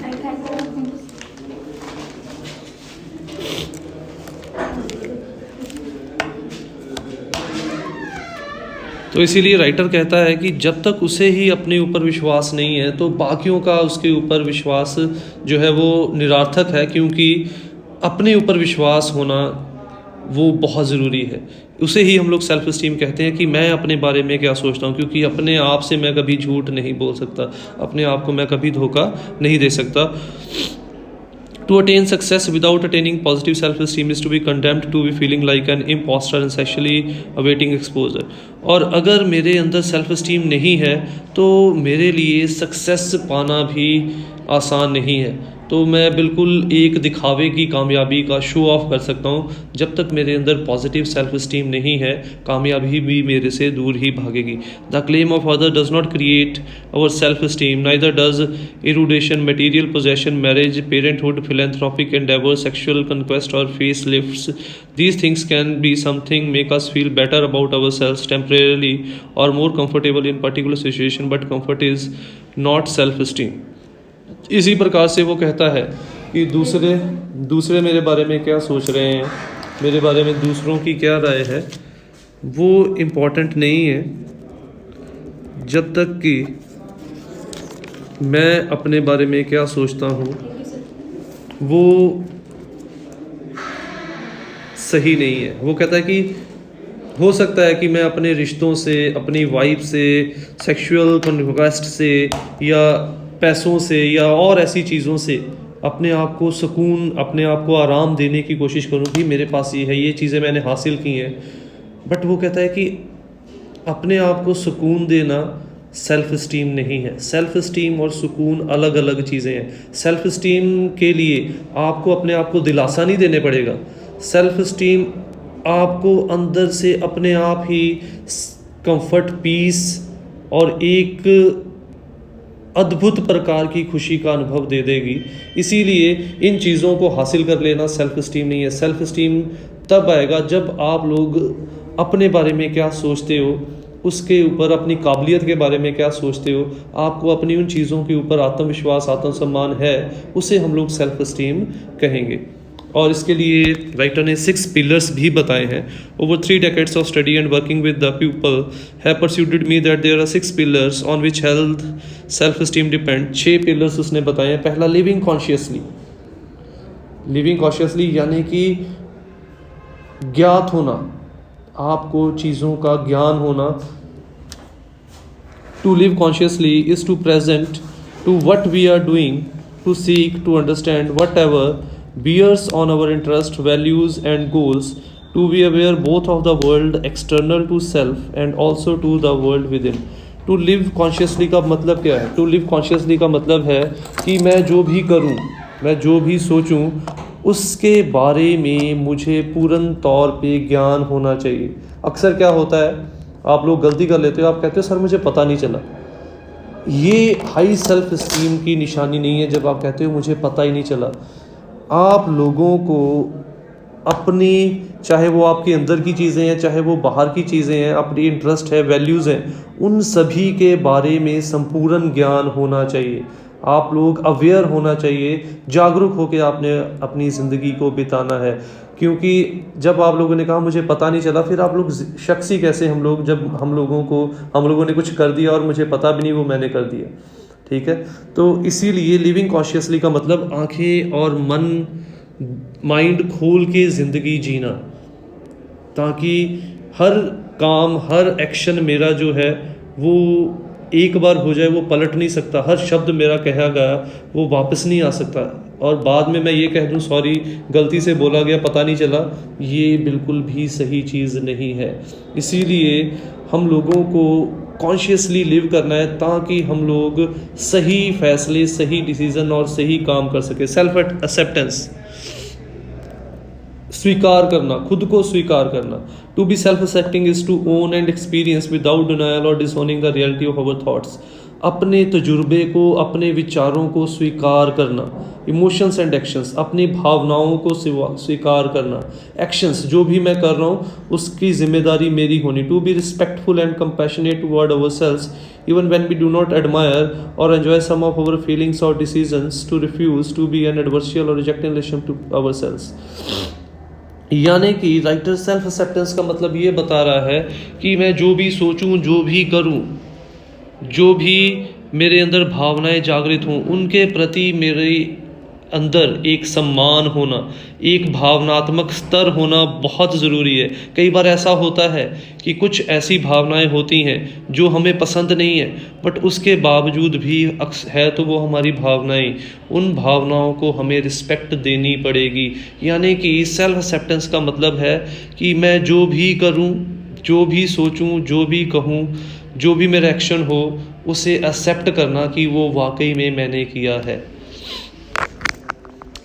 I can't. तो इसीलिए राइटर कहता है कि जब तक उसे ही अपने ऊपर विश्वास नहीं है तो बाकियों का उसके ऊपर विश्वास जो है वो निरर्थक है, क्योंकि अपने ऊपर विश्वास होना वो बहुत ज़रूरी है। उसे ही हम लोग सेल्फ इस्टीम कहते हैं कि मैं अपने बारे में क्या सोचता हूँ, क्योंकि अपने आप से मैं कभी झूठ नहीं बोल सकता, अपने आप को मैं कभी धोखा नहीं दे सकता। To attain success without attaining positive self-esteem is to be condemned to be feeling like an imposter and sexually awaiting exposure। और अगर मेरे अंदर सेल्फ इस्टीम नहीं है तो मेरे लिए सक्सेस पाना भी आसान नहीं है, तो मैं बिल्कुल एक दिखावे की कामयाबी का शो ऑफ कर सकता हूँ। जब तक मेरे अंदर पॉजिटिव सेल्फ इस्टीम नहीं है कामयाबी भी मेरे से दूर ही भागेगी। The claim of other does not create our self esteem, neither does erudition, material possession, marriage, parenthood, philanthropic endeavors, sexual conquest or facelifts. These things can be something make us feel better about ourselves temporarily or more comfortable in particular situation, but comfort is not self-esteem। इसी प्रकार से वो कहता है कि दूसरे मेरे बारे में क्या सोच रहे हैं, मेरे बारे में दूसरों की क्या राय है, वो इम्पोर्टेंट नहीं है जब तक कि मैं अपने बारे में क्या सोचता हूँ वो सही नहीं है। वो कहता है कि हो सकता है कि मैं अपने रिश्तों से, अपनी वाइफ से, सेक्सुअल कॉन्क्वेस्ट से या पैसों से या और ऐसी चीज़ों से अपने आप को सुकून, अपने आप को आराम देने की कोशिश करूं कि मेरे पास ये है, ये चीज़ें मैंने हासिल की हैं। बट वो कहता है कि अपने आप को सुकून देना सेल्फ इस्टीम नहीं है। सेल्फ इस्टीम और सुकून अलग अलग चीज़ें हैं। सेल्फ इस्टीम के लिए आपको अपने आप को दिलासा नहीं देने पड़ेगा। सेल्फ इस्टीम आपको अंदर से अपने आप ही कंफर्ट, पीस और एक अद्भुत प्रकार की खुशी का अनुभव दे देगी। इसीलिए इन चीज़ों को हासिल कर लेना सेल्फ इस्टीम नहीं है। सेल्फ इस्टीम तब आएगा जब आप लोग अपने बारे में क्या सोचते हो, उसके ऊपर, अपनी काबिलियत के बारे में क्या सोचते हो, आपको अपनी उन चीज़ों के ऊपर आत्मविश्वास, आत्मसम्मान है, उसे हम लोग सेल्फ इस्टीम कहेंगे। और इसके लिए राइटर ने 6 पिलर्स भी बताए हैं। Over 3 decades of study and working with the people have persuaded me that there are 6 pillars on which health self esteem depend. 6 pillars उसने बताए हैं। पहला, लिविंग कॉन्शियसली। लिविंग कॉन्शियसली यानी कि ज्ञात होना, आपको चीज़ों का ज्ञान होना। To live consciously is to present to what we are doing, to seek to understand whatever bears on our interest, values and goals, to be aware both of the world external to self and also to the world within। To live consciously का मतलब क्या है? To live consciously का मतलब है कि मैं जो भी करूं, मैं जो भी सोचूं, उसके बारे में मुझे पूर्ण तौर पे ज्ञान होना चाहिए। अक्सर क्या होता है, आप लोग गलती कर लेते हो, आप कहते हो सर मुझे पता नहीं चला। ये हाई सेल्फ इस्टीम की निशानी नहीं है जब आप कहते हो मुझे पता ही नहीं चला। आप लोगों को अपनी, चाहे वो आपके अंदर की चीज़ें हैं, चाहे वो बाहर की चीज़ें हैं, अपनी इंटरेस्ट है, वैल्यूज़ हैं, उन सभी के बारे में संपूर्ण ज्ञान होना चाहिए। आप लोग अवेयर होना चाहिए, जागरूक होकर आपने अपनी ज़िंदगी को बिताना है। क्योंकि जब आप लोगों ने कहा मुझे पता नहीं चला, फिर आप लोग शख्सी कैसे हम लोग, जब हम लोगों ने कुछ कर दिया और मुझे पता भी नहीं वो मैंने कर दिया। ठीक है, तो इसीलिए लिविंग कॉन्शियसली का मतलब आंखें और माइंड खोल के ज़िंदगी जीना, ताकि हर काम हर एक्शन मेरा जो है वो एक बार हो जाए, वो पलट नहीं सकता। हर शब्द मेरा कहा गया वो वापस नहीं आ सकता, और बाद में मैं ये कह दूं सॉरी गलती से बोला गया, पता नहीं चला, ये बिल्कुल भी सही चीज़ नहीं है। इसीलिए हम लोगों को कॉन्शियसली लिव करना है, ताकि हम लोग सही फैसले, सही डिसीज़न और सही काम कर सके। सेल्फ एक्सेप्टेंस, स्वीकार करना, खुद को स्वीकार करना। To be self accepting is to own and experience without denial or disowning the reality of our thoughts. अपने तजुर्बे को, अपने विचारों को स्वीकार करना। इमोशंस एंड एक्शंस, अपनी भावनाओं को स्वीकार करना। एक्शंस, जो भी मैं कर रहा हूँ उसकी जिम्मेदारी मेरी होनी। To be respectful and compassionate toward ourselves even when we do not admire or enjoy some of our feelings or decisions, to refuse to be an adversarial or rejecting relation to ourselves। यानी कि राइटर सेल्फ एक्सेप्टेंस का मतलब ये बता रहा है कि मैं जो भी सोचूं, जो भी करूं, जो भी मेरे अंदर भावनाएं जागृत हों, उनके प्रति मेरे अंदर एक सम्मान होना, एक भावनात्मक स्तर होना बहुत ज़रूरी है। कई बार ऐसा होता है कि कुछ ऐसी भावनाएं होती हैं जो हमें पसंद नहीं है, बट उसके बावजूद भी है तो वो हमारी भावनाएं, उन भावनाओं को हमें रिस्पेक्ट देनी पड़ेगी। यानी कि सेल्फ एक्सेप्टेंस का मतलब है कि मैं जो भी करूं, जो भी सोचूं, जो भी कहूं, जो भी मेरा एक्शन हो, उसे एक्सेप्ट करना कि वो वाकई में मैंने किया है।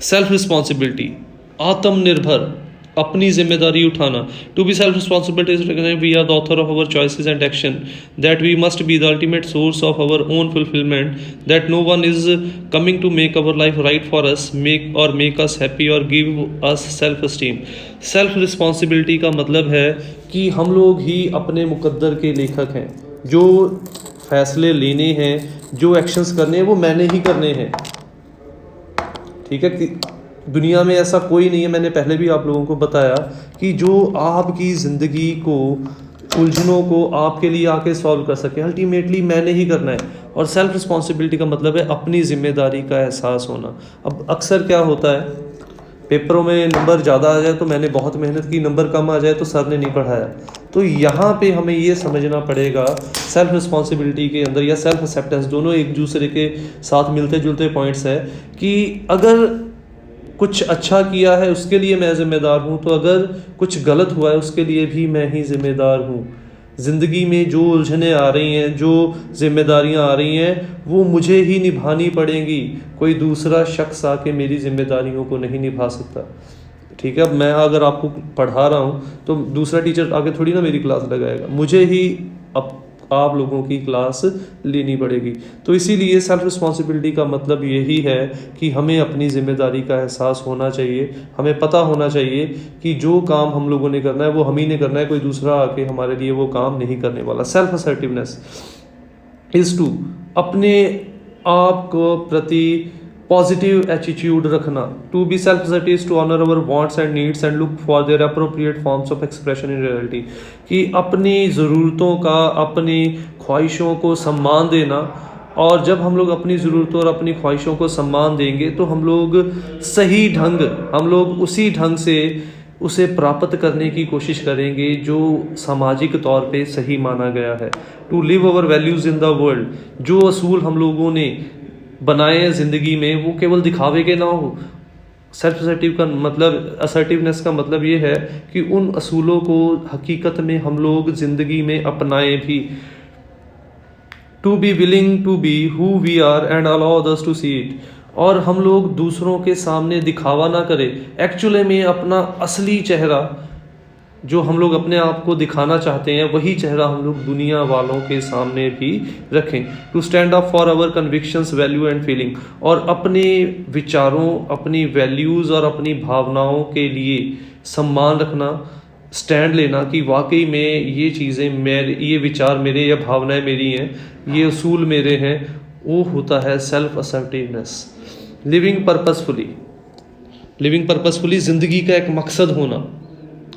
सेल्फ रिस्पॉन्सिबिलिटी, आत्मनिर्भर, अपनी जिम्मेदारी उठाना। To be self responsibility is recognise we are the author of our choices and action, that we must be the ultimate source of our own fulfilment, that no one is coming to make our life right for us, make us happy or give us self esteem. Self responsibility का मतलब है कि हम लोग ही अपने मुकद्दर के लेखक हैं। जो फैसले लेने हैं, जो एक्शंस करने हैं, वो मैंने ही करने हैं। ठीक है, कि दुनिया में ऐसा कोई नहीं है, मैंने पहले भी आप लोगों को बताया कि जो आपकी ज़िंदगी को, उलझनों को आपके लिए आके सॉल्व कर सके, अल्टीमेटली मैंने ही करना है। और सेल्फ रिस्पॉन्सिबिलिटी का मतलब है अपनी ज़िम्मेदारी का एहसास होना। अब अक्सर क्या होता है, पेपरों में नंबर ज़्यादा आ जाए तो मैंने बहुत मेहनत की, नंबर कम आ जाए तो सर ने नहीं पढ़ाया। तो यहाँ पे हमें ये समझना पड़ेगा सेल्फ रिस्पॉन्सिबिलिटी के अंदर, या सेल्फ एक्सेप्टेंस, दोनों एक दूसरे के साथ मिलते जुलते पॉइंट्स है कि अगर कुछ अच्छा किया है उसके लिए मैं ज़िम्मेदार हूँ, तो अगर कुछ गलत हुआ है उसके लिए भी मैं ही ज़िम्मेदार हूँ। ज़िंदगी में जो उलझनें आ रही हैं, जो जिम्मेदारियाँ आ रही हैं, वो मुझे ही निभानी पड़ेंगी। कोई दूसरा शख्स आके मेरी जिम्मेदारियों को नहीं निभा सकता। ठीक है, अब मैं अगर आपको पढ़ा रहा हूँ तो दूसरा टीचर आके थोड़ी ना मेरी क्लास लगाएगा, मुझे ही आप लोगों की क्लास लेनी पड़ेगी। तो इसीलिए सेल्फ रिस्पॉन्सिबिलिटी का मतलब यही है कि हमें अपनी ज़िम्मेदारी का एहसास होना चाहिए। हमें पता होना चाहिए कि जो काम हम लोगों ने करना है वो हम ही ने करना है, कोई दूसरा आके हमारे लिए वो काम नहीं करने वाला। सेल्फ असर्टिवनेस इज़ टू, अपने आप को प्रति पॉजिटिव एटीट्यूड रखना। To be self assertive is to honour our wants and needs and look for their appropriate forms of expression in reality. कि अपनी ज़रूरतों का, अपनी ख्वाहिशों को सम्मान देना, और जब हम लोग अपनी ज़रूरतों और अपनी ख्वाहिशों को सम्मान देंगे तो हम लोग उसी ढंग से उसे प्राप्त करने की कोशिश करेंगे जो सामाजिक तौर पे सही माना गया है। To live our values in the world, जो असूल हम लोगों ने बनाए हैं ज़िंदगी में वो केवल दिखावे के ना हो। सेल्फ असर्टिवनेस का मतलब ये है कि उन असूलों को हकीकत में हम लोग ज़िंदगी में अपनाएं भी। To be willing to be who we are and allow others to see it, और हम लोग दूसरों के सामने दिखावा ना करें, एक्चुअली में अपना असली चेहरा जो हम लोग अपने आप को दिखाना चाहते हैं वही चेहरा हम लोग दुनिया वालों के सामने भी रखें। To stand up for our convictions, value and feeling, और अपने विचारों, अपनी वैल्यूज़ और अपनी भावनाओं के लिए सम्मान रखना, स्टैंड लेना कि वाकई में ये चीज़ें मेरे, ये विचार मेरे, या भावनाएं मेरी हैं, ये असूल मेरे हैं। वो होता है self assertiveness. Living purposefully, living purposefully ज़िंदगी का एक मकसद होना।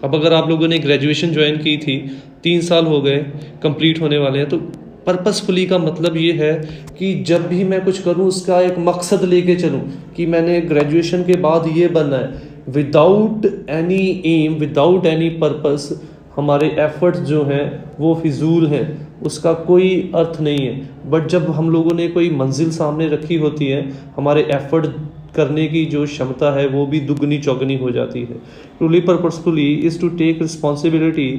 अब अगर आप लोगों ने ग्रेजुएशन ज्वाइन की थी, 3 साल हो गए कंप्लीट होने वाले हैं, तो पर्पसफुली का मतलब ये है कि जब भी मैं कुछ करूं उसका एक मकसद लेके चलूं कि मैंने ग्रेजुएशन के बाद ये बनना है। Without any aim, without any purpose हमारे एफर्ट्स जो हैं वो फिजूल हैं, उसका कोई अर्थ नहीं है। बट जब हम लोगों ने कोई मंजिल सामने रखी होती है, हमारे एफर्ट करने की जो क्षमता है वो भी दुगनी चौगनी हो जाती है। To live purposefully is to take responsibility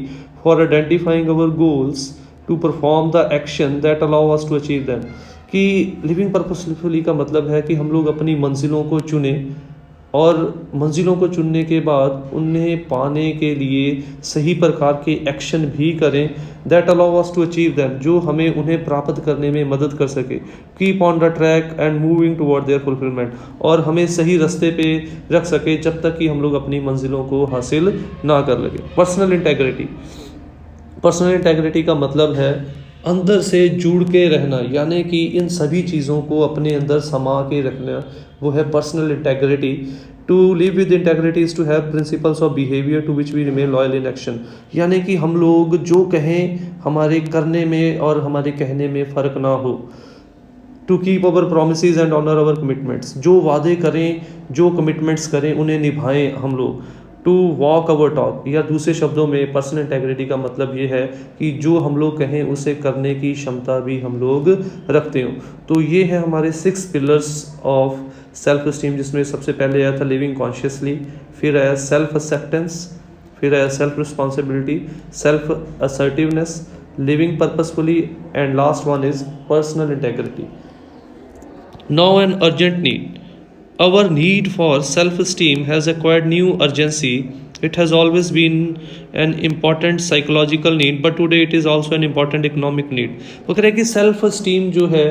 for identifying our goals, to perform the action that allow us to achieve them. कि लिविंग पर्पसफुली का मतलब है कि हम लोग अपनी मंजिलों को चुनें और मंजिलों को चुनने के बाद उन्हें पाने के लिए सही प्रकार के एक्शन भी करें, that allow us to achieve them, जो हमें उन्हें प्राप्त करने में मदद कर सके। Keep on the track and moving toward their fulfilment, और हमें सही रास्ते पे रख सके जब तक कि हम लोग अपनी मंजिलों को हासिल ना कर लगे। पर्सनल इंटेग्रिटी, पर्सनल इंटेग्रिटी का मतलब है अंदर से जुड़ के रहना, यानी कि इन सभी चीज़ों को अपने अंदर समा के रखना, वो है personal integrity. To live with integrity is to have principles of behaviour to which we remain loyal in action, यानी कि हम लोग जो कहें हमारे करने में और हमारे कहने में फ़र्क ना हो। To keep our promises and honour our commitments, जो वादे करें, जो कमिटमेंट्स करें उन्हें निभाएं हम लोग। टू वॉक अवर टॉक, या दूसरे शब्दों में पर्सनल इंटेग्रिटी का मतलब ये है कि जो हम लोग कहें उसे करने की क्षमता भी हम लोग रखते हो। तो ये है हमारे 6 पिलर्स ऑफ सेल्फ एस्टीम, जिसमें सबसे पहले आया था लिविंग कॉन्शियसली, फिर आया सेल्फ एक्सेप्टेंस, फिर आया self responsibility, self assertiveness, living purposefully, and last one is personal integrity. Now an urgent need, our need for self-esteem has acquired new urgency. It has always been an important psychological need, but today it is also an important economic need. वो कह रहे हैं कि सेल्फ एस्टीम जो है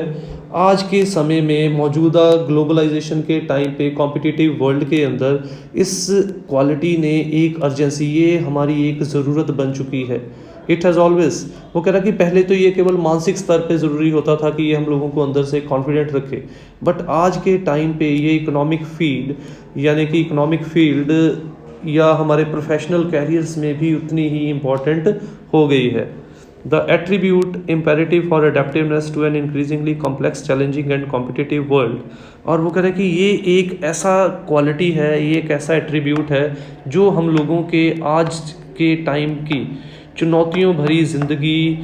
आज के समय में, मौजूदा ग्लोबलाइजेशन के टाइम पे, कॉम्पिटिटिव वर्ल्ड के अंदर इस क्वालिटी ने एक अर्जेंसी, ये हमारी एक ज़रूरत बन चुकी है। इट हैज़ ऑलवेज, वो कह रहा कि पहले तो ये केवल मानसिक स्तर पे ज़रूरी होता था कि ये हम लोगों को अंदर से कॉन्फिडेंट रखे, बट आज के टाइम पे ये इकोनॉमिक फील्ड, यानी कि इकोनॉमिक फील्ड या हमारे प्रोफेशनल कैरियर्स में भी उतनी ही इम्पॉर्टेंट हो गई है। The attribute imperative for adaptiveness to an increasingly complex, challenging and competitive world. और वो कह रहे हैं कि ये एक ऐसा क्वालिटी है, ये एक ऐसा एट्रीब्यूट है जो हम लोगों के आज के टाइम की चुनौतियों भरी ज़िंदगी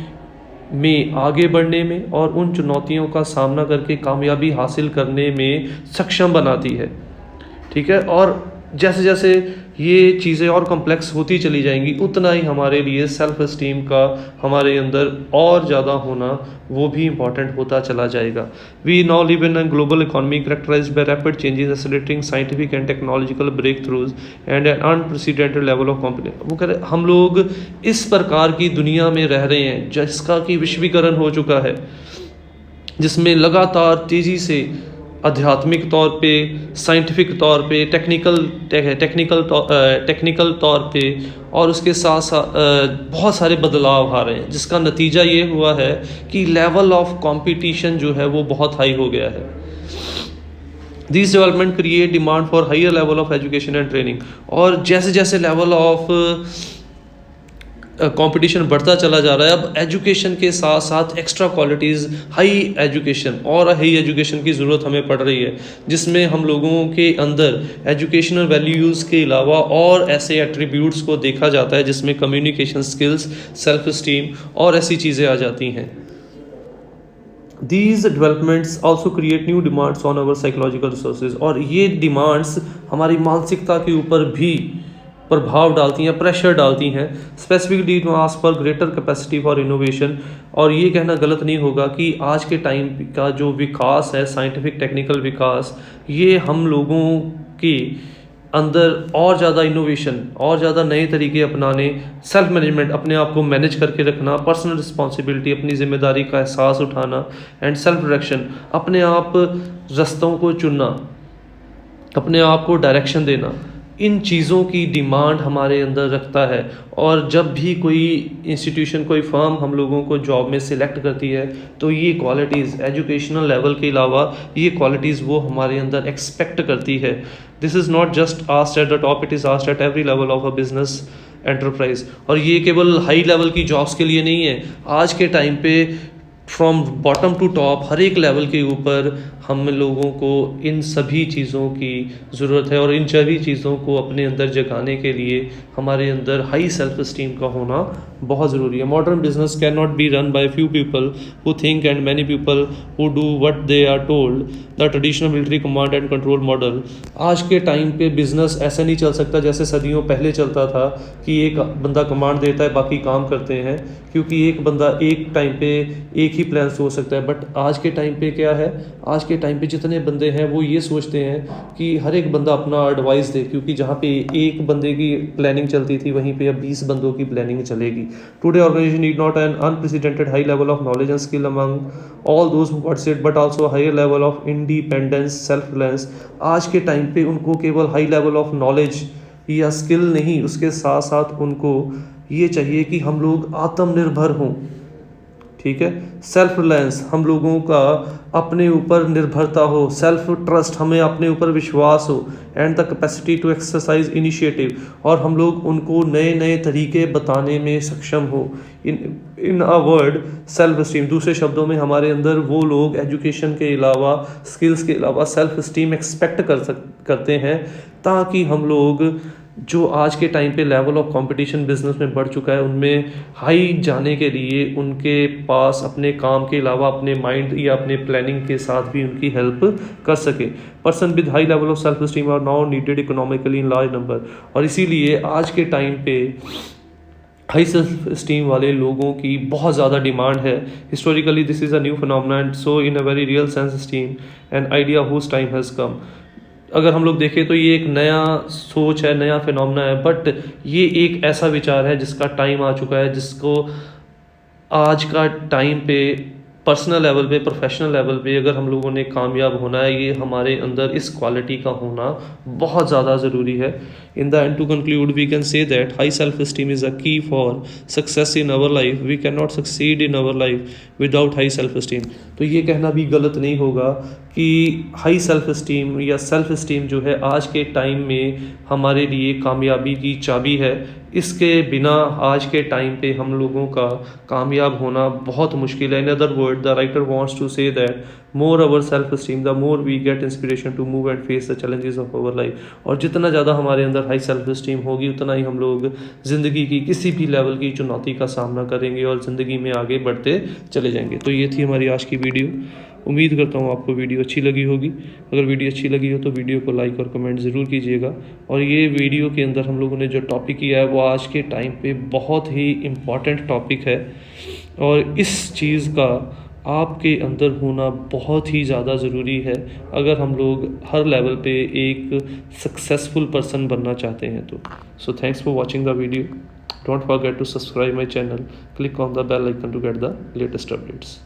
में आगे बढ़ने में और उन चुनौतियों का सामना करके कामयाबी हासिल करने में सक्षम बनाती है। ठीक है, और जैसे जैसे ये चीज़ें और कॉम्प्लेक्स होती चली जाएंगी, उतना ही हमारे लिए सेल्फ एस्टीम का हमारे अंदर और ज़्यादा होना वो भी इम्पॉर्टेंट होता चला जाएगा। We now live in a global economy characterised by rapid changes, accelerating scientific and technological breakthroughs and an unprecedented level of competition. वो कह रहे हम लोग इस प्रकार की दुनिया में रह रहे हैं जिसका कि विश्वीकरण हो चुका है, जिसमें लगातार तेज़ी से आध्यात्मिक तौर पे, साइंटिफिक तौर पे, टेक्निकल तौर पे और उसके साथ साथ बहुत सारे बदलाव आ रहे हैं, जिसका नतीजा ये हुआ है कि लेवल ऑफ कंपटीशन जो है वो बहुत हाई हो गया है। This development create demand for higher level of education and training, और जैसे जैसे लेवल ऑफ कंपटीशन बढ़ता चला जा रहा है, अब एजुकेशन के साथ साथ एक्स्ट्रा क्वालिटीज़, हाई एजुकेशन और हाई एजुकेशन की ज़रूरत हमें पड़ रही है, जिसमें हम लोगों के अंदर एजुकेशनल वैल्यूज़ के अलावा और ऐसे एट्रीब्यूट्स को देखा जाता है जिसमें कम्युनिकेशन स्किल्स, सेल्फ एस्टीम और ऐसी चीज़ें आ जाती हैं। These developments also create new demands on our psychological resources, और ये डिमांड्स हमारी मानसिकता के ऊपर भी प्रभाव डालती हैं, प्रेशर डालती हैं। Specific need ask for greater capacity for innovation, और ये कहना गलत नहीं होगा कि आज के टाइम का जो विकास है, साइंटिफिक टेक्निकल विकास, ये हम लोगों के अंदर और ज़्यादा इनोवेशन, और ज़्यादा नए तरीके अपनाने, सेल्फ मैनेजमेंट, अपने आप को मैनेज करके रखना, पर्सनल रिस्पॉन्सिबिलिटी, अपनी जिम्मेदारी का एहसास उठाना, एंड सेल्फ डायरेक्शन, अपने आप रास्तों को चुनना, अपने आप को डायरेक्शन देना, इन चीज़ों की डिमांड हमारे अंदर रखता है। और जब भी कोई इंस्टीट्यूशन, कोई फर्म हम लोगों को जॉब में सिलेक्ट करती है तो ये क्वालिटीज़ एजुकेशनल लेवल के अलावा ये क्वालिटीज़ वो हमारे अंदर एक्सपेक्ट करती है। This is not just asked at the top, it is asked at every level of a business enterprise. और ये केवल हाई लेवल की जॉब्स के लिए नहीं है, आज के टाइम पे फ्रॉम बॉटम टू टॉप हर एक लेवल के ऊपर हम लोगों को इन सभी चीज़ों की ज़रूरत है। और इन सभी चीज़ों को अपने अंदर जगाने के लिए हमारे अंदर हाई सेल्फ इस्टीम का होना बहुत ज़रूरी है। Modern business can not be run by few people who think and many people who do what they are told, the traditional military command and control model. आज के टाइम पे बिजनेस ऐसा नहीं चल सकता जैसे सदियों पहले चलता था कि एक बंदा कमांड देता है, बाकी काम करते हैं, क्योंकि एक बंदा एक टाइम पे एक ही प्लान सोच सकता है। बट आज के टाइम पे क्या है, आज के टाइम पे जितने बंदे हैं वो ये सोचते हैं कि हर एक बंदा अपना एडवाइस दे, क्योंकि जहाँ पे एक बंदे की प्लानिंग चलती थी वहीं पे अब 20 बंदों की प्लानिंग चलेगी। Today organisation need not an unprecedented high level of knowledge and skill among all those who participate, but also higher level of independence, self reliance. आज के टाइम पे उनको केवल हाई लेवल ऑफ नॉलेज या स्किल नहीं, उसके साथ साथ उनको ये चाहिए कि हम लोग आत्मनिर्भर हों, ठीक है। सेल्फ रिलायंस, हम लोगों का अपने ऊपर निर्भरता हो, सेल्फ ट्रस्ट, हमें अपने ऊपर विश्वास हो, and the capacity to exercise initiative, और हम लोग उनको नए नए तरीके बताने में सक्षम हो। इन अ वर्ड सेल्फ इस्टीम, दूसरे शब्दों में हमारे अंदर वो लोग एजुकेशन के अलावा, स्किल्स के अलावा सेल्फ इस्टीम एक्सपेक्ट करते हैं, ताकि हम लोग जो आज के टाइम पे लेवल ऑफ कंपटीशन बिजनेस में बढ़ चुका है उनमें हाई जाने के लिए उनके पास अपने काम के अलावा अपने माइंड या अपने प्लानिंग के साथ भी उनकी हेल्प कर सके। Person with high level of self esteem are now needed economically in large number. और इसीलिए आज के टाइम पे हाई सेल्फ स्टीम वाले लोगों की बहुत ज़्यादा डिमांड है। Historically this is a new phenomena and so in a very real sense esteem an idea whose time has come. अगर हम लोग देखें तो ये एक नया सोच है, नया फिनोमेना है, बट ये एक ऐसा विचार है जिसका टाइम आ चुका है, जिसको आज का टाइम पे पर्सनल लेवल पे, प्रोफेशनल लेवल पे अगर हम लोगों ने कामयाब होना है, ये हमारे अंदर इस क्वालिटी का होना बहुत ज़्यादा ज़रूरी है। In the end to conclude we can say that high self esteem is a key for success in our life. We can not succeed in our life without high self esteem. तो ये कहना भी गलत नहीं होगा कि हाई सेल्फ इस्टीम या सेल्फ इस्टीम जो है आज के टाइम में हमारे लिए कामयाबी की चाबी है। इसके बिना आज के टाइम पे हम लोगों का कामयाब होना बहुत मुश्किल है। In other word the writer wants to say that more our self esteem the more we get inspiration to move and face the challenges of our life. और जितना ज़्यादा हमारे अंदर हाई सेल्फ इस्टीम होगी उतना ही हम लोग ज़िंदगी की किसी भी लेवल की चुनौती का सामना करेंगे और ज़िंदगी में आगे बढ़ते चले जाएंगे। तो ये थी हमारी आज की वीडियो। उम्मीद करता हूँ आपको वीडियो अच्छी लगी होगी। अगर वीडियो अच्छी लगी हो तो वीडियो को लाइक और कमेंट ज़रूर कीजिएगा। और ये वीडियो के अंदर हम लोगों ने जो टॉपिक किया है वो आज के टाइम पे बहुत ही इम्पॉर्टेंट टॉपिक है, और इस चीज़ का आपके अंदर होना बहुत ही ज़्यादा ज़रूरी है अगर हम लोग हर लेवल पे एक सक्सेसफुल पर्सन बनना चाहते हैं तो। So thanks for watching the video. Don't forget to subscribe my channel, click on the bell icon to get the latest updates.